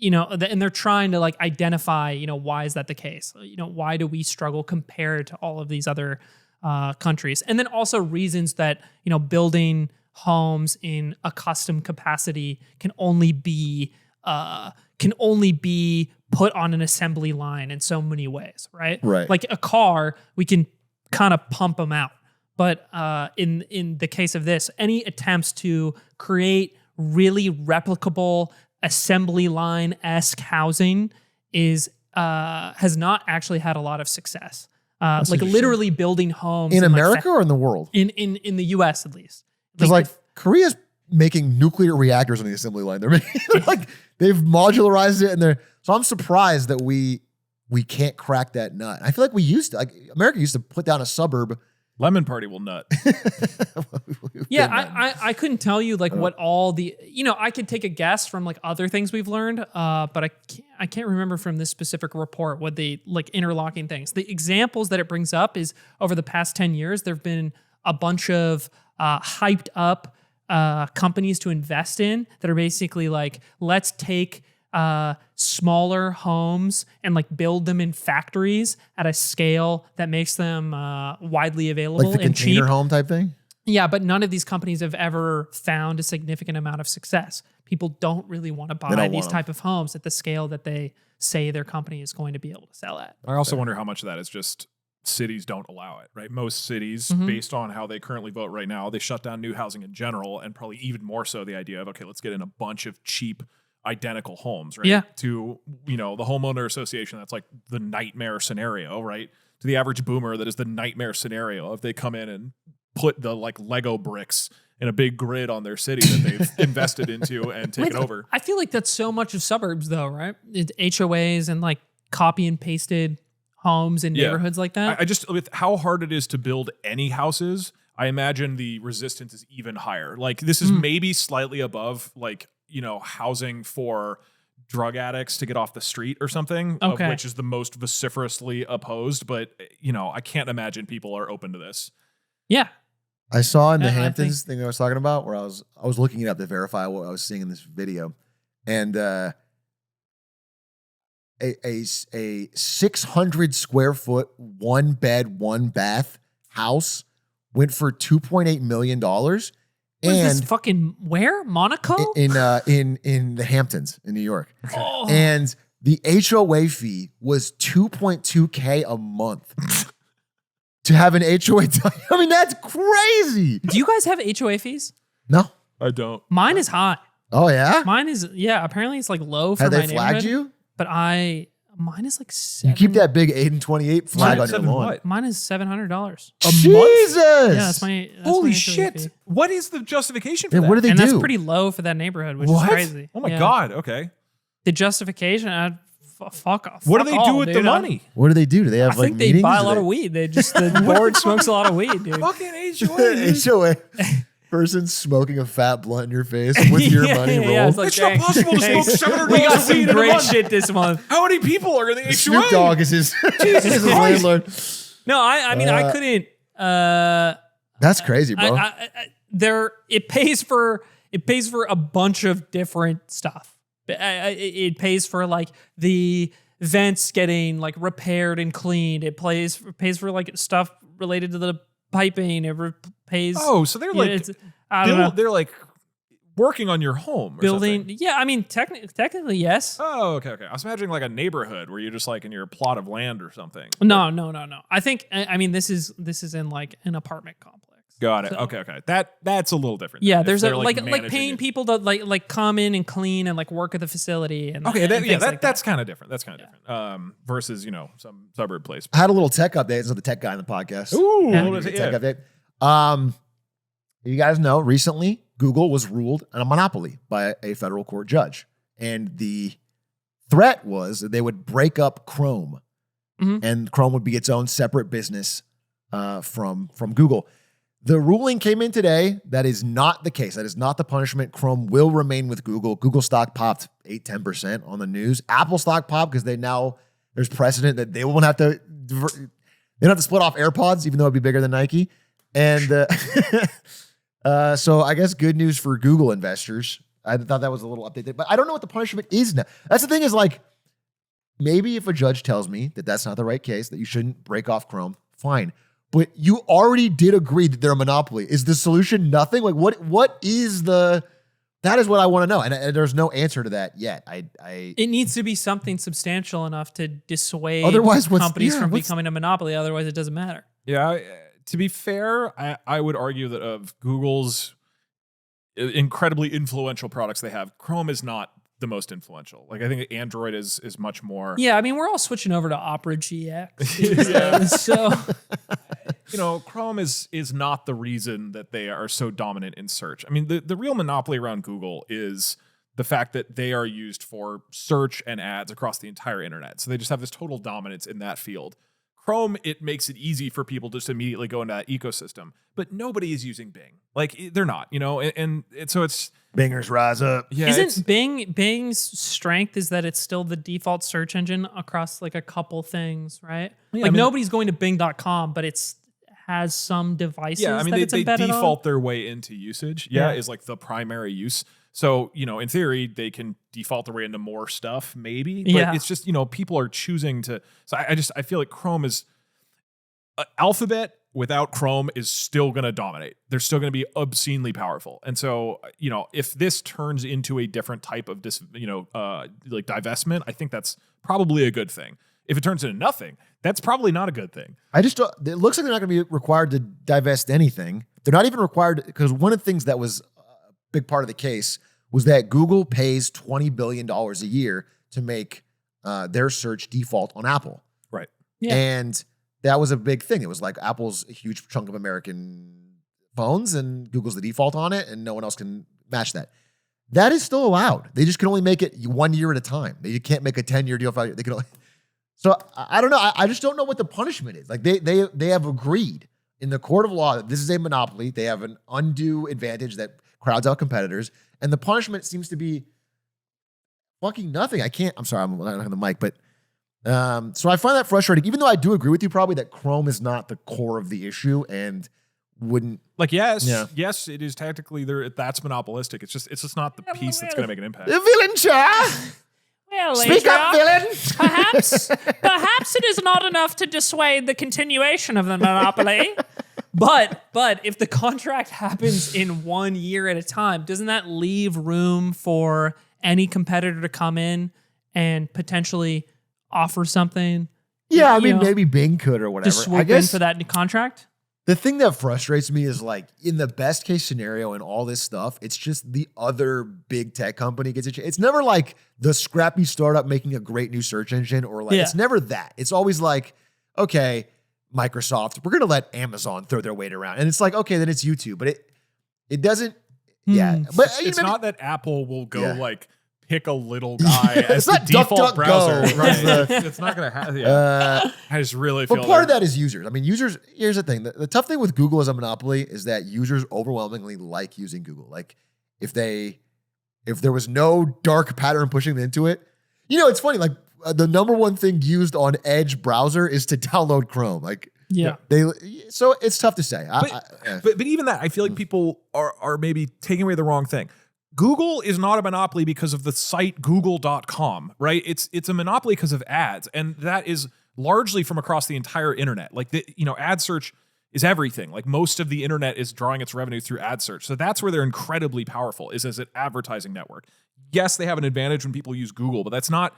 and they're trying to like identify, why is that the case? Why do we struggle compared to all of these other countries? And then also reasons that, building homes in a custom capacity can only be put on an assembly line in so many ways, right? Right. Like a car, we can kind of pump them out. But in the case of this, any attempts to create really replicable assembly line-esque housing has not actually had a lot of success. Like literally building homes in America or in the world? In the US at least. Because like Korea's making nuclear reactors on the assembly line. They've modularized it, so I'm surprised that we can't crack that nut. I feel like America used to put down a suburb. Lemon Party will nut. Yeah, I couldn't tell you what all the, I could take a guess from like other things we've learned, but I can't remember from this specific report what the like interlocking things. The examples that it brings up is over the past 10 years, there've been a bunch of hyped up companies to invest in that are basically like, let's take smaller homes and like build them in factories at a scale that makes them widely available like the and container cheap. Home type thing. Yeah, but none of these companies have ever found a significant amount of success. People don't really want to buy these type of homes at the scale that they say their company is going to be able to sell at. I also wonder how much of that is just cities don't allow it, right? Most cities, based on how they currently vote right now, they shut down new housing in general, and probably even more so the idea of, okay, let's get in a bunch of cheap, identical homes, right? Yeah. To, the homeowner association, that's like the nightmare scenario, right? To the average boomer, that is the nightmare scenario if they come in and put the like Lego bricks in a big grid on their city that they've invested into and taken over. I feel like that's so much of suburbs though, right? It's HOAs and like copy and pasted homes in neighborhoods like that. I just, with how hard it is to build any houses, I imagine the resistance is even higher. Like this is maybe slightly above like, housing for drug addicts to get off the street or something, of which is the most vociferously opposed. But, I can't imagine people are open to this. Yeah. I saw in the Hamptons thing I was talking about where I was looking it up to verify what I was seeing in this video. And a 600 square foot, 1 bed, 1 bath house went for $2.8 million. What is this fucking where? Monaco? In the Hamptons in New York. Oh. And the HOA fee was $2.2K a month. To have an HOA, I mean, that's crazy. Do you guys have HOA fees? No. I don't. Mine is high. Oh, yeah? Mine is, apparently it's like low for Have my they flagged you? But mine is like 7. You keep that big Aiden 28 flag on your lawn. Mine is $700. Jesus! Yeah, that's my Holy my shit. fee. What is the justification for that? What do they And do? that's pretty low for that neighborhood, which is crazy. Oh my God. Okay. The justification, fuck off. What do they do with the money? What do they do? Do they have I think they buy a lot of weed. The board smokes a lot of weed, dude. Fucking HOA. HOA person smoking a fat blunt in your face with your money rolled. Yeah, It's not possible to smoke $700 we got of some weed in a great month. shit this month. How many people are in the HOA? Snoop Dogg is his Christ. landlord. No, I mean, I couldn't. That's crazy, bro. It pays for a bunch of different stuff. It pays for like the vents getting like repaired and cleaned. It pays for like stuff related to the piping. It pays. Oh, so they're like they're like working on your home or building. something. Yeah, I mean technically yes. Oh, okay. I was imagining like a neighborhood where you're just like in your plot of land or something. No. I think this is in like an apartment complex. Got it. So, okay. That's a little different. Yeah, there's like paying it. people to like come in and clean and like work at the facility and that's kind of different. That's kind of different. Versus some suburb place. I had a little tech update. So the tech guy in the podcast. Ooh, tech update. You guys know recently Google was ruled a monopoly by a federal court judge, and the threat was that they would break up Chrome, and Chrome would be its own separate business from Google. The ruling came in today. That is not the case. That is not the punishment. Chrome will remain with Google. Google stock popped 8-10% on the news. Apple stock popped because there's precedent that they won't have to. They don't have to split off AirPods, even though it'd be bigger than Nike. And so I guess good news for Google investors. I thought that was a little update, but I don't know what the punishment is now. That's the thing is like, maybe if a judge tells me that that's not the right case, that you shouldn't break off Chrome, fine. But you already did agree that they're a monopoly. Is the solution nothing? Like what is that is what I want to know. And there's no answer to that yet. It needs to be something substantial enough to dissuade companies from becoming a monopoly. Otherwise it doesn't matter. Yeah. To be fair, I would argue that of Google's incredibly influential products they have, Chrome is not the most influential. Like I think Android is much more. Yeah, I mean we're all switching over to Opera GX. So Chrome is not the reason that they are so dominant in search. I mean the real monopoly around Google is the fact that they are used for search and ads across the entire internet. So they just have this total dominance in that field. Chrome, it makes it easy for people just to immediately go into that ecosystem, but nobody is using Bing. Like they're not, and so it's Bingers rise up. Yeah, isn't Bing's strength is that it's still the default search engine across like a couple things, right? Yeah, nobody's going to Bing.com, but it's has some devices. Yeah, I mean they default their way into usage. Yeah, is like the primary use. So, in theory, they can default their way into more stuff, maybe. But it's just, people are choosing to. So I feel like Chrome is Alphabet without Chrome is still going to dominate. They're still going to be obscenely powerful. And so, if this turns into a different type of, like divestment, I think that's probably a good thing. If it turns into nothing, that's probably not a good thing. It looks like they're not going to be required to divest anything. They're not even required, because one of the things that was a big part of the case was that Google pays $20 billion a year to make their search default on Apple. Right. Yeah. And that was a big thing. It was like Apple's a huge chunk of American phones and Google's the default on it, and no one else can match that. That is still allowed. They just can only make it 1 year at a time. You can't make a 10-year deal. They can only, so I don't know. I just don't know what the punishment is. Like they have agreed in the court of law that this is a monopoly. They have an undue advantage that crowds out competitors, and the punishment seems to be fucking nothing. I'm sorry, I'm not on the mic, but so I find that frustrating, even though I do agree with you probably that Chrome is not the core of the issue and wouldn't. Like, yes, it is technically there. That's monopolistic. It's just not the piece that's going to make an impact. The villain chair. Well, Speak up, villain. Perhaps it is not enough to dissuade the continuation of the monopoly. But if the contract happens in 1 year at a time, doesn't that leave room for any competitor to come in and potentially offer something? Yeah, I mean, maybe Bing could or whatever. To swoop in for that new contract? The thing that frustrates me is, like, in the best case scenario and all this stuff, it's just the other big tech company gets it. It's never like the scrappy startup making a great new search engine, or like, it's never that. It's always like, okay, Microsoft, we're going to let Amazon throw their weight around. And it's like, okay, then it's YouTube, but it doesn't. Yeah. But it's not that Apple will go like pick a little guy as the default browser. Right? It's not going to happen. Yeah. I just really feel. But part of that is users. I mean, users. Here's the thing: the tough thing with Google as a monopoly is that users overwhelmingly like using Google. Like, if there was no dark pattern pushing them into it, it's funny. Like, the number one thing used on Edge browser is to download Chrome. Like, so it's tough to say. But even that, I feel like people are maybe taking away the wrong thing. Google is not a monopoly because of the site google.com, right? It's a monopoly because of ads, and that is largely from across the entire internet. Like, ad search is everything. Like, most of the internet is drawing its revenue through ad search. So that's where they're incredibly powerful, is as an advertising network. Yes, they have an advantage when people use Google, but that's not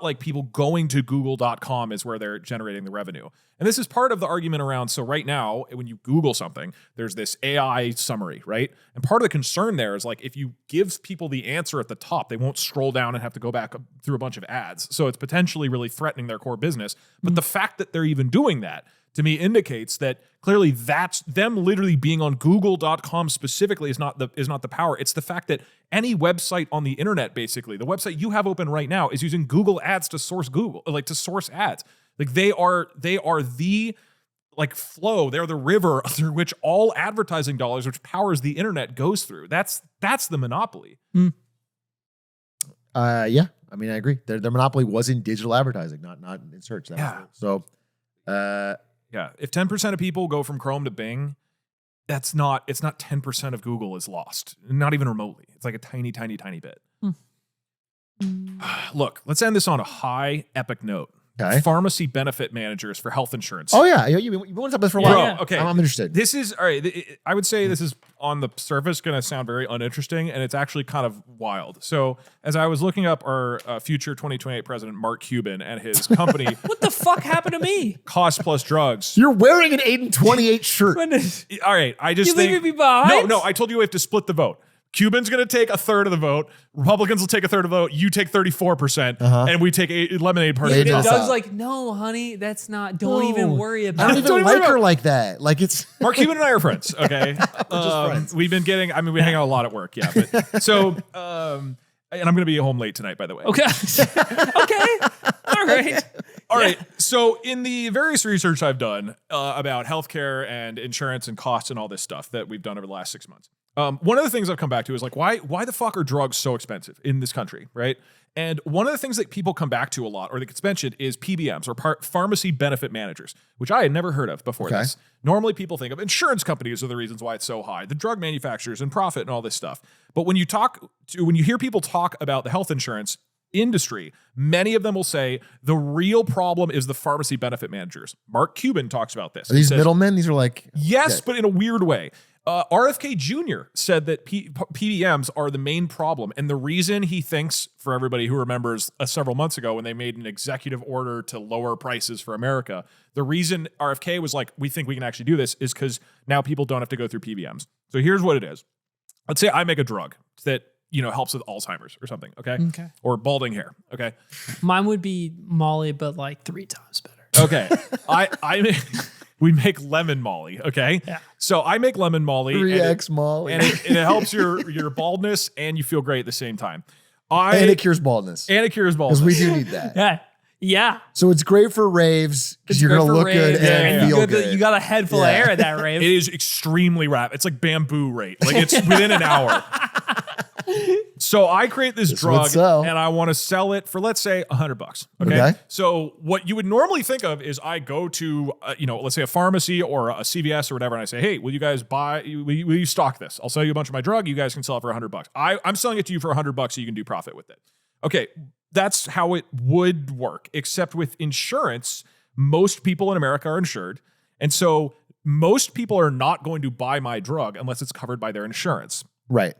like people going to google.com is where they're generating the revenue. And this is part of the argument around, so right now, when you Google something, there's this AI summary, right? And part of the concern there is, like, if you give people the answer at the top, they won't scroll down and have to go back through a bunch of ads. So it's potentially really threatening their core business. But the fact that they're even doing that, to me, indicates that clearly that's them literally being on google.com specifically is not the power. It's the fact that any website on the internet, basically, the website you have open right now is using Google Ads to source ads. Like, they are the like flow, they're the river through which all advertising dollars, which powers the internet, goes through. That's the monopoly. Yeah. I mean, I agree. Their monopoly was in digital advertising, not in search. So if 10% of people go from Chrome to Bing, it's not 10% of Google is lost. Not even remotely. It's like a tiny, tiny, tiny bit. Look, let's end this on a high, epic note. Okay. Pharmacy benefit managers for health insurance. Oh yeah, you've been wanting to talk about this for a while. Bro, okay, I'm interested. This is all right. I would say this is on the surface going to sound very uninteresting, and it's actually kind of wild. So, as I was looking up our future 2028 president Mark Cuban and his company, what the fuck happened to me? Cost Plus Drugs. You're wearing an Aiden 28 shirt. All right, I just think leaving me behind? No. I told you we have to split the vote. Cuban's going to take a third of the vote. Republicans will take a third of the vote. You take 34%, and we take a lemonade party. Doug's like, no, honey, that's not. Don't even worry about it. I don't even like her like that. Like, it's Mark Cuban and I are friends. Okay, friends. We've been getting. I mean, we hang out a lot at work. Yeah, but so. And I'm going to be home late tonight, by the way. Okay. All right. All right. So in the various research I've done about healthcare and insurance and costs and all this stuff that we've done over the last 6 months, one of the things I've come back to is like, why the fuck are drugs so expensive in this country, right? And one of the things that people come back to a lot, or that gets mentioned, is PBMs, or pharmacy benefit managers, which I had never heard of before this. Normally people think of insurance companies are the reasons why it's so high, the drug manufacturers and profit and all this stuff. But when you hear people talk about the health insurance industry, many of them will say the real problem is the pharmacy benefit managers. Mark Cuban talks about this. Are these middlemen? These are like... Yes, but in a weird way. RFK Jr. said that PBMs are the main problem. And the reason he thinks, for everybody who remembers several months ago when they made an executive order to lower prices for America, the reason RFK was like, we think we can actually do this is because now people don't have to go through PBMs. So here's what it is. Let's say I make a drug that, helps with Alzheimer's or something, okay? Or balding hair, okay? Mine would be Molly, but like 3 times better. Okay. We make lemon Molly, okay? Yeah. So I make lemon Molly. 3X Molly. And it helps your baldness and you feel great at the same time. And it cures baldness. And it cures baldness. Because we do need that. Yeah. So it's great for raves because you're going to look good and feel good. You got a head full of air at that rave. It is extremely rapid. It's like bamboo rate. Like it's within an hour. So I create this drug and I want to sell it for, let's say, $100. Okay. So what you would normally think of is I go to, let's say a pharmacy or a CVS or whatever, and I say, hey, will you guys will you stock this? I'll sell you a bunch of my drug. You guys can sell it for $100. I'm selling it to you for $100 so you can do profit with it. Okay. That's how it would work, except with insurance, most people in America are insured. And so most people are not going to buy my drug unless it's covered by their insurance. Right.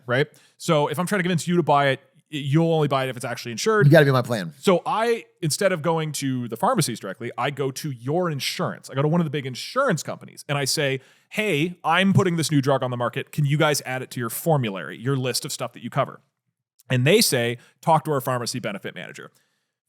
So if I'm trying to convince you to buy it, you'll only buy it if it's actually insured. You got to be my plan. So instead of going to the pharmacies directly, I go to your insurance. I go to one of the big insurance companies and I say, hey, I'm putting this new drug on the market. Can you guys add it to your formulary, your list of stuff that you cover? And they say, talk to our pharmacy benefit manager.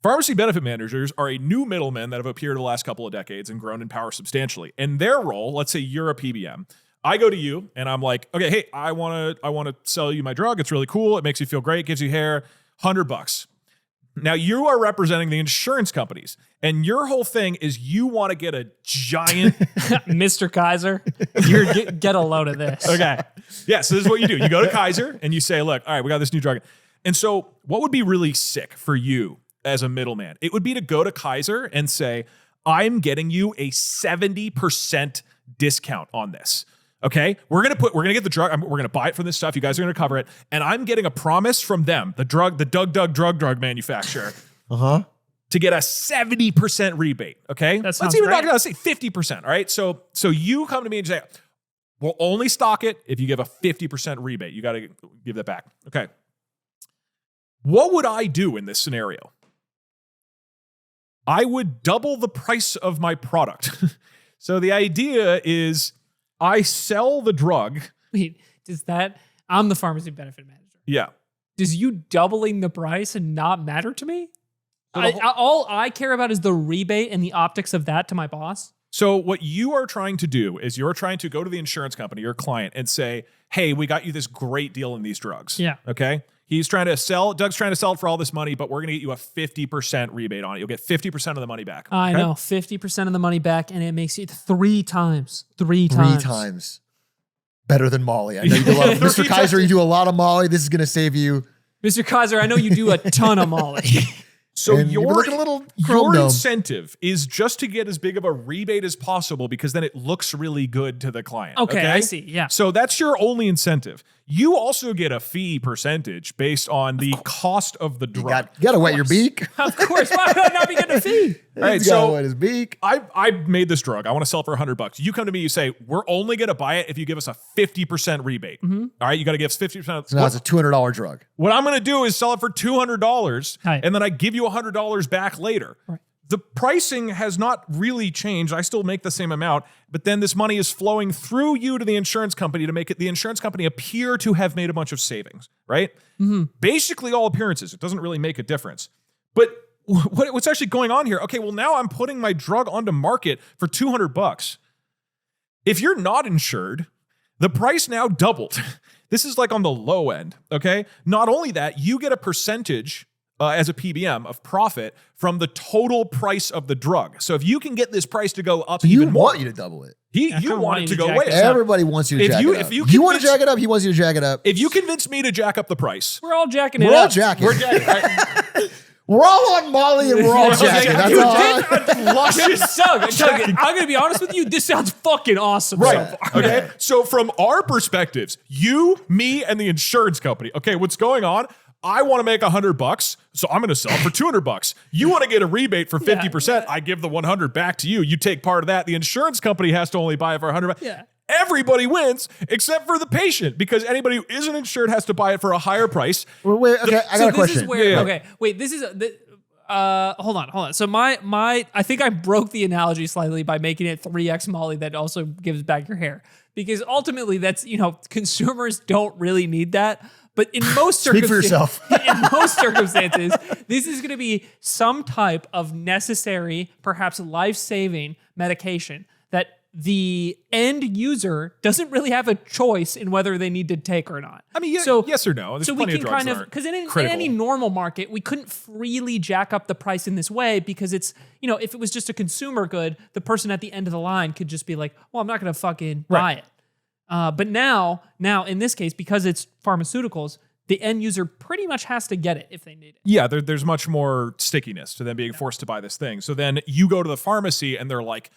Pharmacy benefit managers are a new middleman that have appeared the last couple of decades and grown in power substantially. And their role, let's say you're a PBM. I go to you and I'm like, okay, hey, I want to sell you my drug. It's really cool. It makes you feel great. Gives you hair. $100. Now you are representing the insurance companies and your whole thing is you want to get a giant Mr. Kaiser, get a load of this. Okay. Yeah. So this is what you do. You go to Kaiser and you say, look, all right, we got this new drug. And so what would be really sick for you as a middleman? It would be to go to Kaiser and say, I'm getting you a 70% discount on this. Okay, we're gonna get the drug. We're gonna buy it from this stuff. You guys are gonna cover it, and I'm getting a promise from them, the DougDoug drug manufacturer, to get a 70% rebate. Okay, let's even knock it out. Let's say 50%. All right, so you come to me and say, we'll only stock it if you give a 50% rebate. You got to give that back. Okay, what would I do in this scenario? I would double the price of my product. So the idea is, I sell the drug. Wait, I'm the pharmacy benefit manager. Yeah. Does you doubling the price and not matter to me? All I care about is the rebate and the optics of that to my boss. So what you are trying to do is you're trying to go to the insurance company, your client, and say, hey, we got you this great deal in these drugs. Yeah. Okay. Doug's trying to sell it for all this money, but we're going to get you a 50% rebate on it. You'll get 50% of the money back. I know, 50% of the money back, and it makes it 3 times. 3 times. Better than Molly. I know you do a lot of, Mr. Kaiser, you do a lot of Molly. This is going to save you. Mr. Kaiser, I know you do a ton of Molly. So your dome. incentive is just to get as big of a rebate as possible because then it looks really good to the client. Okay, I see. Yeah. So that's your only incentive. You also get a fee percentage based on the cost of the drug. You got to wet your beak. Of course. Why would I not be getting a fee? All right, so wet his beak. I made this drug. I want to sell it for $100. You come to me, you say, we're only going to buy it if you give us a 50% rebate. All right, you got to give us 50%. So now it's a $200 drug. What I'm going to do is sell it for $200, right, and then I give you $100 back later. Right. The pricing has not really changed. I still make the same amount, but then this money is flowing through you to the insurance company to make it the insurance company appear to have made a bunch of savings, right? Basically all appearances. It doesn't really make a difference. But what's actually going on here? Okay, well now I'm putting my drug onto market for $200. If you're not insured, the price now doubled. This is like on the low end, okay? Not only that, you get a percentage as a PBM of profit from the total price of the drug. So if you can get this price to go up even more. You want you to double it. You want it to go way up. Everybody wants you to jack it up. You want to jack it up, he wants you to jack it up. If you convince me to jack up the price. We're all jacking it up. We're all jacking. We're all on Molly and we're all jacking. That's all. I'm going to be honest with you. This sounds fucking awesome. Right. So far. Okay. So from our perspectives, you, me, and the insurance company. Okay. What's going on? I want to make $100, so I'm going to sell it for $200. You want to get a rebate for 50%. I give the 100 back to you. You take part of that. The insurance company has to only buy it for $100. Yeah. everybody wins except for the patient, because anybody who isn't insured has to buy it for a higher price. Well, wait, okay, I got a question. This is where, okay, wait, this is, hold on. So I think I broke the analogy slightly by making it 3x Molly that also gives back your hair. Because ultimately that's, consumers don't really need that. But in most Speak for yourself. in most circumstances, this is going to be some type of necessary, perhaps life-saving medication that the end user doesn't really have a choice in whether they need to take or not. I mean, yes or no. There's so we plenty can of drugs kind of, because in any normal market, we couldn't freely jack up the price in this way, because it's, if it was just a consumer good, the person at the end of the line could just be like, well, I'm not going to fucking buy it. But now in this case, because it's pharmaceuticals, the end user pretty much has to get it if they need it. Yeah, there's much more stickiness to them being forced to buy this thing. So then you go to the pharmacy and they're like,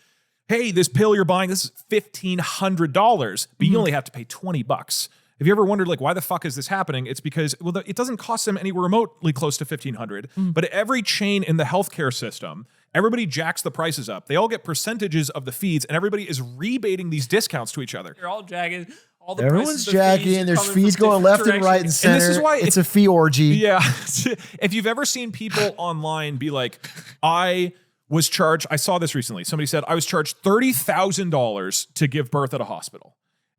hey, this pill you're buying, this is $1,500, but you only have to pay $20. Have you ever wondered, like, why the fuck is this happening? It's because, well, it doesn't cost them anywhere remotely close to $1,500, but every chain in the healthcare system, everybody jacks the prices up. They all get percentages of the fees, and everybody is rebating these discounts to each other. They're all jagging. All the Everyone's jacking. There's fees going left and right and center. And this is why it's a fee orgy. Yeah. If you've ever seen people online be like, I saw this recently. Somebody said, I was charged $30,000 to give birth at a hospital.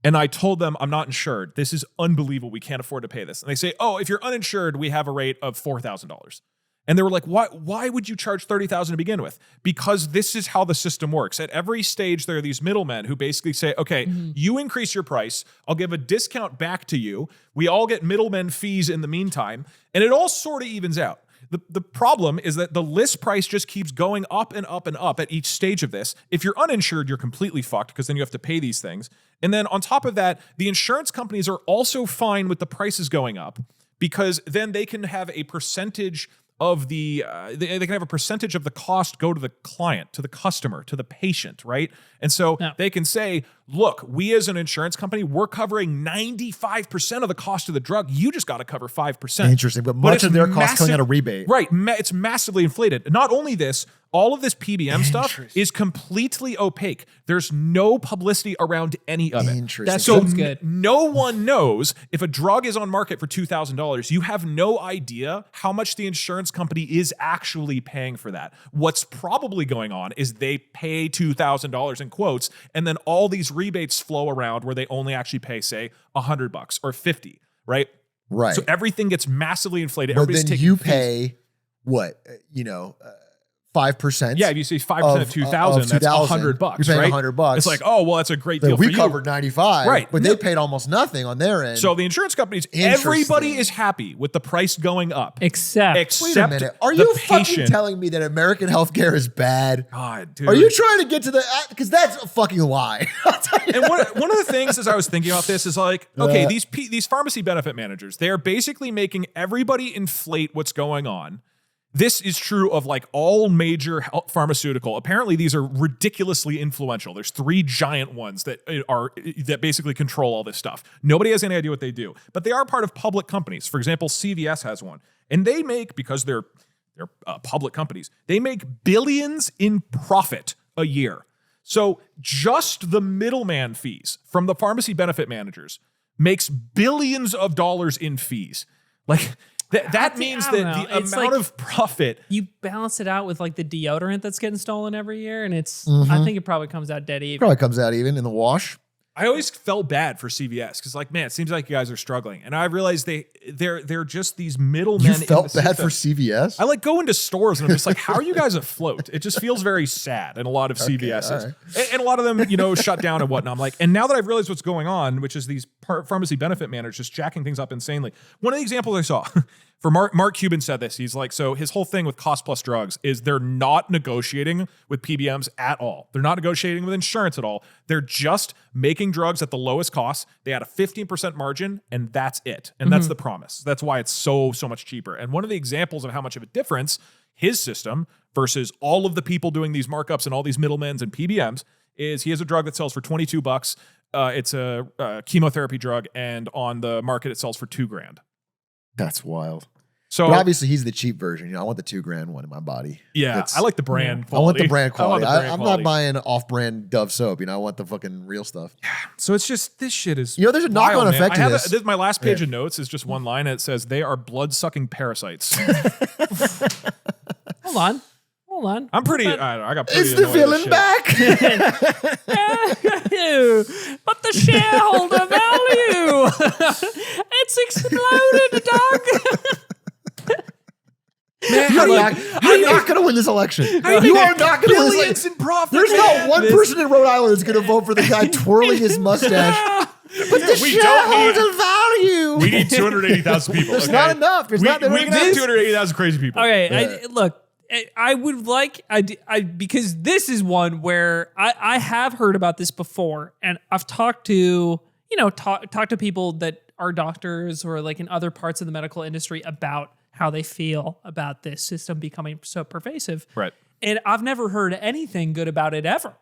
And I told them, I'm not insured. This is unbelievable. We can't afford to pay this. And they say, oh, if you're uninsured, we have a rate of $4,000. And they were like, why would you charge $30,000 to begin with? Because this is how the system works. At every stage, there are these middlemen who basically say, okay, you increase your price. I'll give a discount back to you. We all get middlemen fees in the meantime. And it all sort of evens out. The problem is that the list price just keeps going up and up and up at each stage of this. If you're uninsured, you're completely fucked, because then you have to pay these things. And then on top of that, the insurance companies are also fine with the prices going up, because then they can have a percentage of the they can have a percentage of the cost go to the client, to the customer, to the patient, right? And so they can say, look, we as an insurance company, we're covering 95% of the cost of the drug. You just got to cover 5%. Interesting, but much of their cost coming out of rebate. Right, it's massively inflated. Not only this, all of this PBM stuff is completely opaque. There's no publicity around any of it. Interesting. So That's good. No one knows if a drug is on market for $2,000. You have no idea how much the insurance company is actually paying for that. What's probably going on is they pay $2,000 in quotes, and then all these rebates flow around where they only actually pay, say, $100 or $50, right? Right. So everything gets massively inflated. But then you pay what, 5%. Yeah, if you say 5% of 2,000, that's $100. You're paying right? $100. It's like, oh, well, that's a great deal. We for you. covered 95, right? But they paid almost nothing on their end. So the insurance companies, everybody is happy with the price going up, except wait a minute. Are you fucking telling me that American healthcare is bad? God, dude. Are you trying to get to the? Because that's a fucking lie. And one of the things as I was thinking about this is like, okay, these pharmacy benefit managers, they are basically making everybody inflate what's going on. This is true of like all major pharmaceutical. Apparently, these are ridiculously influential. There's 3 giant ones that basically control all this stuff. Nobody has any idea what they do, but they are part of public companies. For example, CVS has one, and they make, because they're public companies, they make billions in profit a year. So just the middleman fees from the pharmacy benefit managers makes billions of dollars in fees. Like. That means that the amount of profit, you balance it out with like the deodorant that's getting stolen every year, and it's I think it probably comes out dead even. Probably comes out even in the wash. I always felt bad for CVS because, like, man, it seems like you guys are struggling, and I realized they're just these middlemen. You felt bad for CVS? I like go into stores and I'm just like, how are you guys afloat? It just feels very sad in a lot of CVSs, right. and a lot of them, shut down and whatnot. I'm like, and now that I've realized what's going on, which is these pharmacy benefit managers just jacking things up insanely. One of the examples I saw. For Mark Cuban said this. He's like, so his whole thing with cost plus drugs is they're not negotiating with PBMs at all. They're not negotiating with insurance at all. They're just making drugs at the lowest cost. They add a 15% margin, and that's it. And that's the promise. That's why it's so much cheaper. And one of the examples of how much of a difference his system versus all of the people doing these markups and all these middlemen and PBMs is he has a drug that sells for $22. It's a chemotherapy drug, and on the market it sells for $2,000. That's wild. So But obviously, he's the cheap version. You know, I want the $2,000 one in my body. yeah, I like the brand I want quality. the brand quality. I'm not quality. buying off-brand Dove soap. You know, I want the fucking real stuff. So it's just, this shit is You know, there's a knock-on wild, man. effect to I have this. my last page of notes is just one line. And it says, they are blood-sucking parasites. Hold on. I'm pretty, I got pretty Is the annoyed with villain shit. back? But the shareholder value, it's exploded, Doug. I'm not going to win this election. You are not going to win this Billions election. in profit. There's not one person in Rhode Island that's going to vote for the guy twirling his mustache. But the We don't need- shareholder value. We need 280,000 people. There's okay? not enough. There's We not can have 280,000 crazy people. Okay, look, I would like, because this is one where I have heard about this before, and I've talked to, talk to people that are doctors or like in other parts of the medical industry about how they feel about this system becoming so pervasive. Right. And I've never heard anything good about it ever.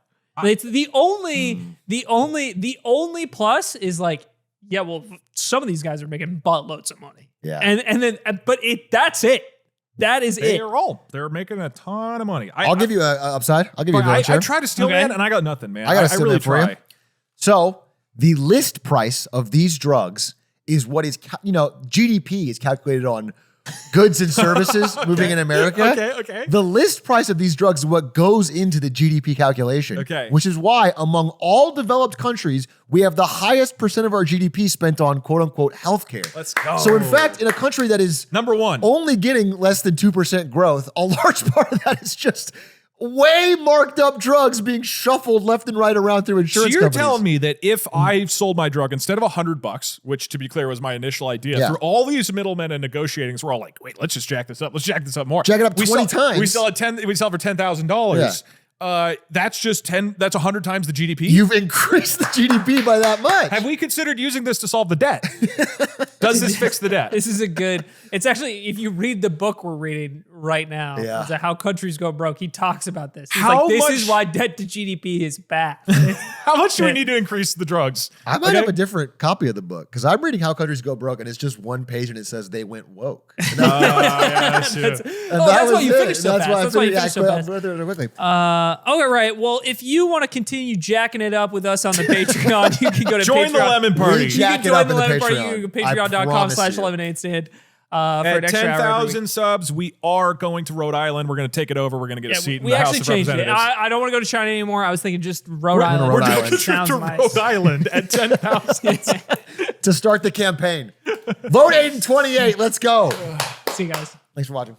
It's the only plus is like, yeah, well, some of these guys are making buttloads of money. Yeah. And then, but that's it. That is it. They're making a ton of money. I'll give you an upside. I'll give you a villain I share. tried to steal, Okay. man, and I got nothing, man. I got a really for you. try. So the list price of these drugs is what is, GDP is calculated on goods and services moving in America. Okay. The list price of these drugs is what goes into the GDP calculation. Okay. Which is why among all developed countries, we have the highest percent of our GDP spent on quote unquote healthcare. Let's go. So in fact, in a country that is Number one. only getting less than 2% growth, a large part of that is just way marked up drugs being shuffled left and right around through So insurance you're companies. telling me that if I sold my drug instead of $100, which to be clear was my initial idea, Yeah. through all these middlemen and negotiatings, we're all like, wait, let's just jack this up. Let's jack this up more. Jack it up 20 times. We sell for $10,000. That's just 10. That's 100 times the GDP. You've increased the GDP by that much. Have we considered using this to solve the debt? Does this fix the debt? This is it's actually, if you read the book we're reading right now, Yeah. it's How Countries Go Broke, he talks about this. He's How like, this much- is why debt to GDP is bad. How much do we need to increase the drugs? I might Okay. have a different copy of the book because I'm reading How Countries Go Broke and it's just one page and it says they went woke. And That's true. that's why you finished so fast. That's why you finished so fast. with me. Okay, right. Well, if you want to continue jacking it up with us on the Patreon, you can go to Join the Patreon. Lemon Party. We jack You can it up join the in the Lemon Party. Patreon. You can go I to promise you. patreon.com/lemonade for At an extra hour every 10,000 subs, we are going to Rhode Island. We're going to take it over. We're going to get a seat in we the House actually of changed it. Representatives. I don't want to go to China anymore. I was thinking just Rhode Island. Rhode We're Island. doing a trip Sounds to nice. Rhode Island at 10,000. To start the campaign. Vote Aiden 28. Let's go. See you guys. Thanks for watching.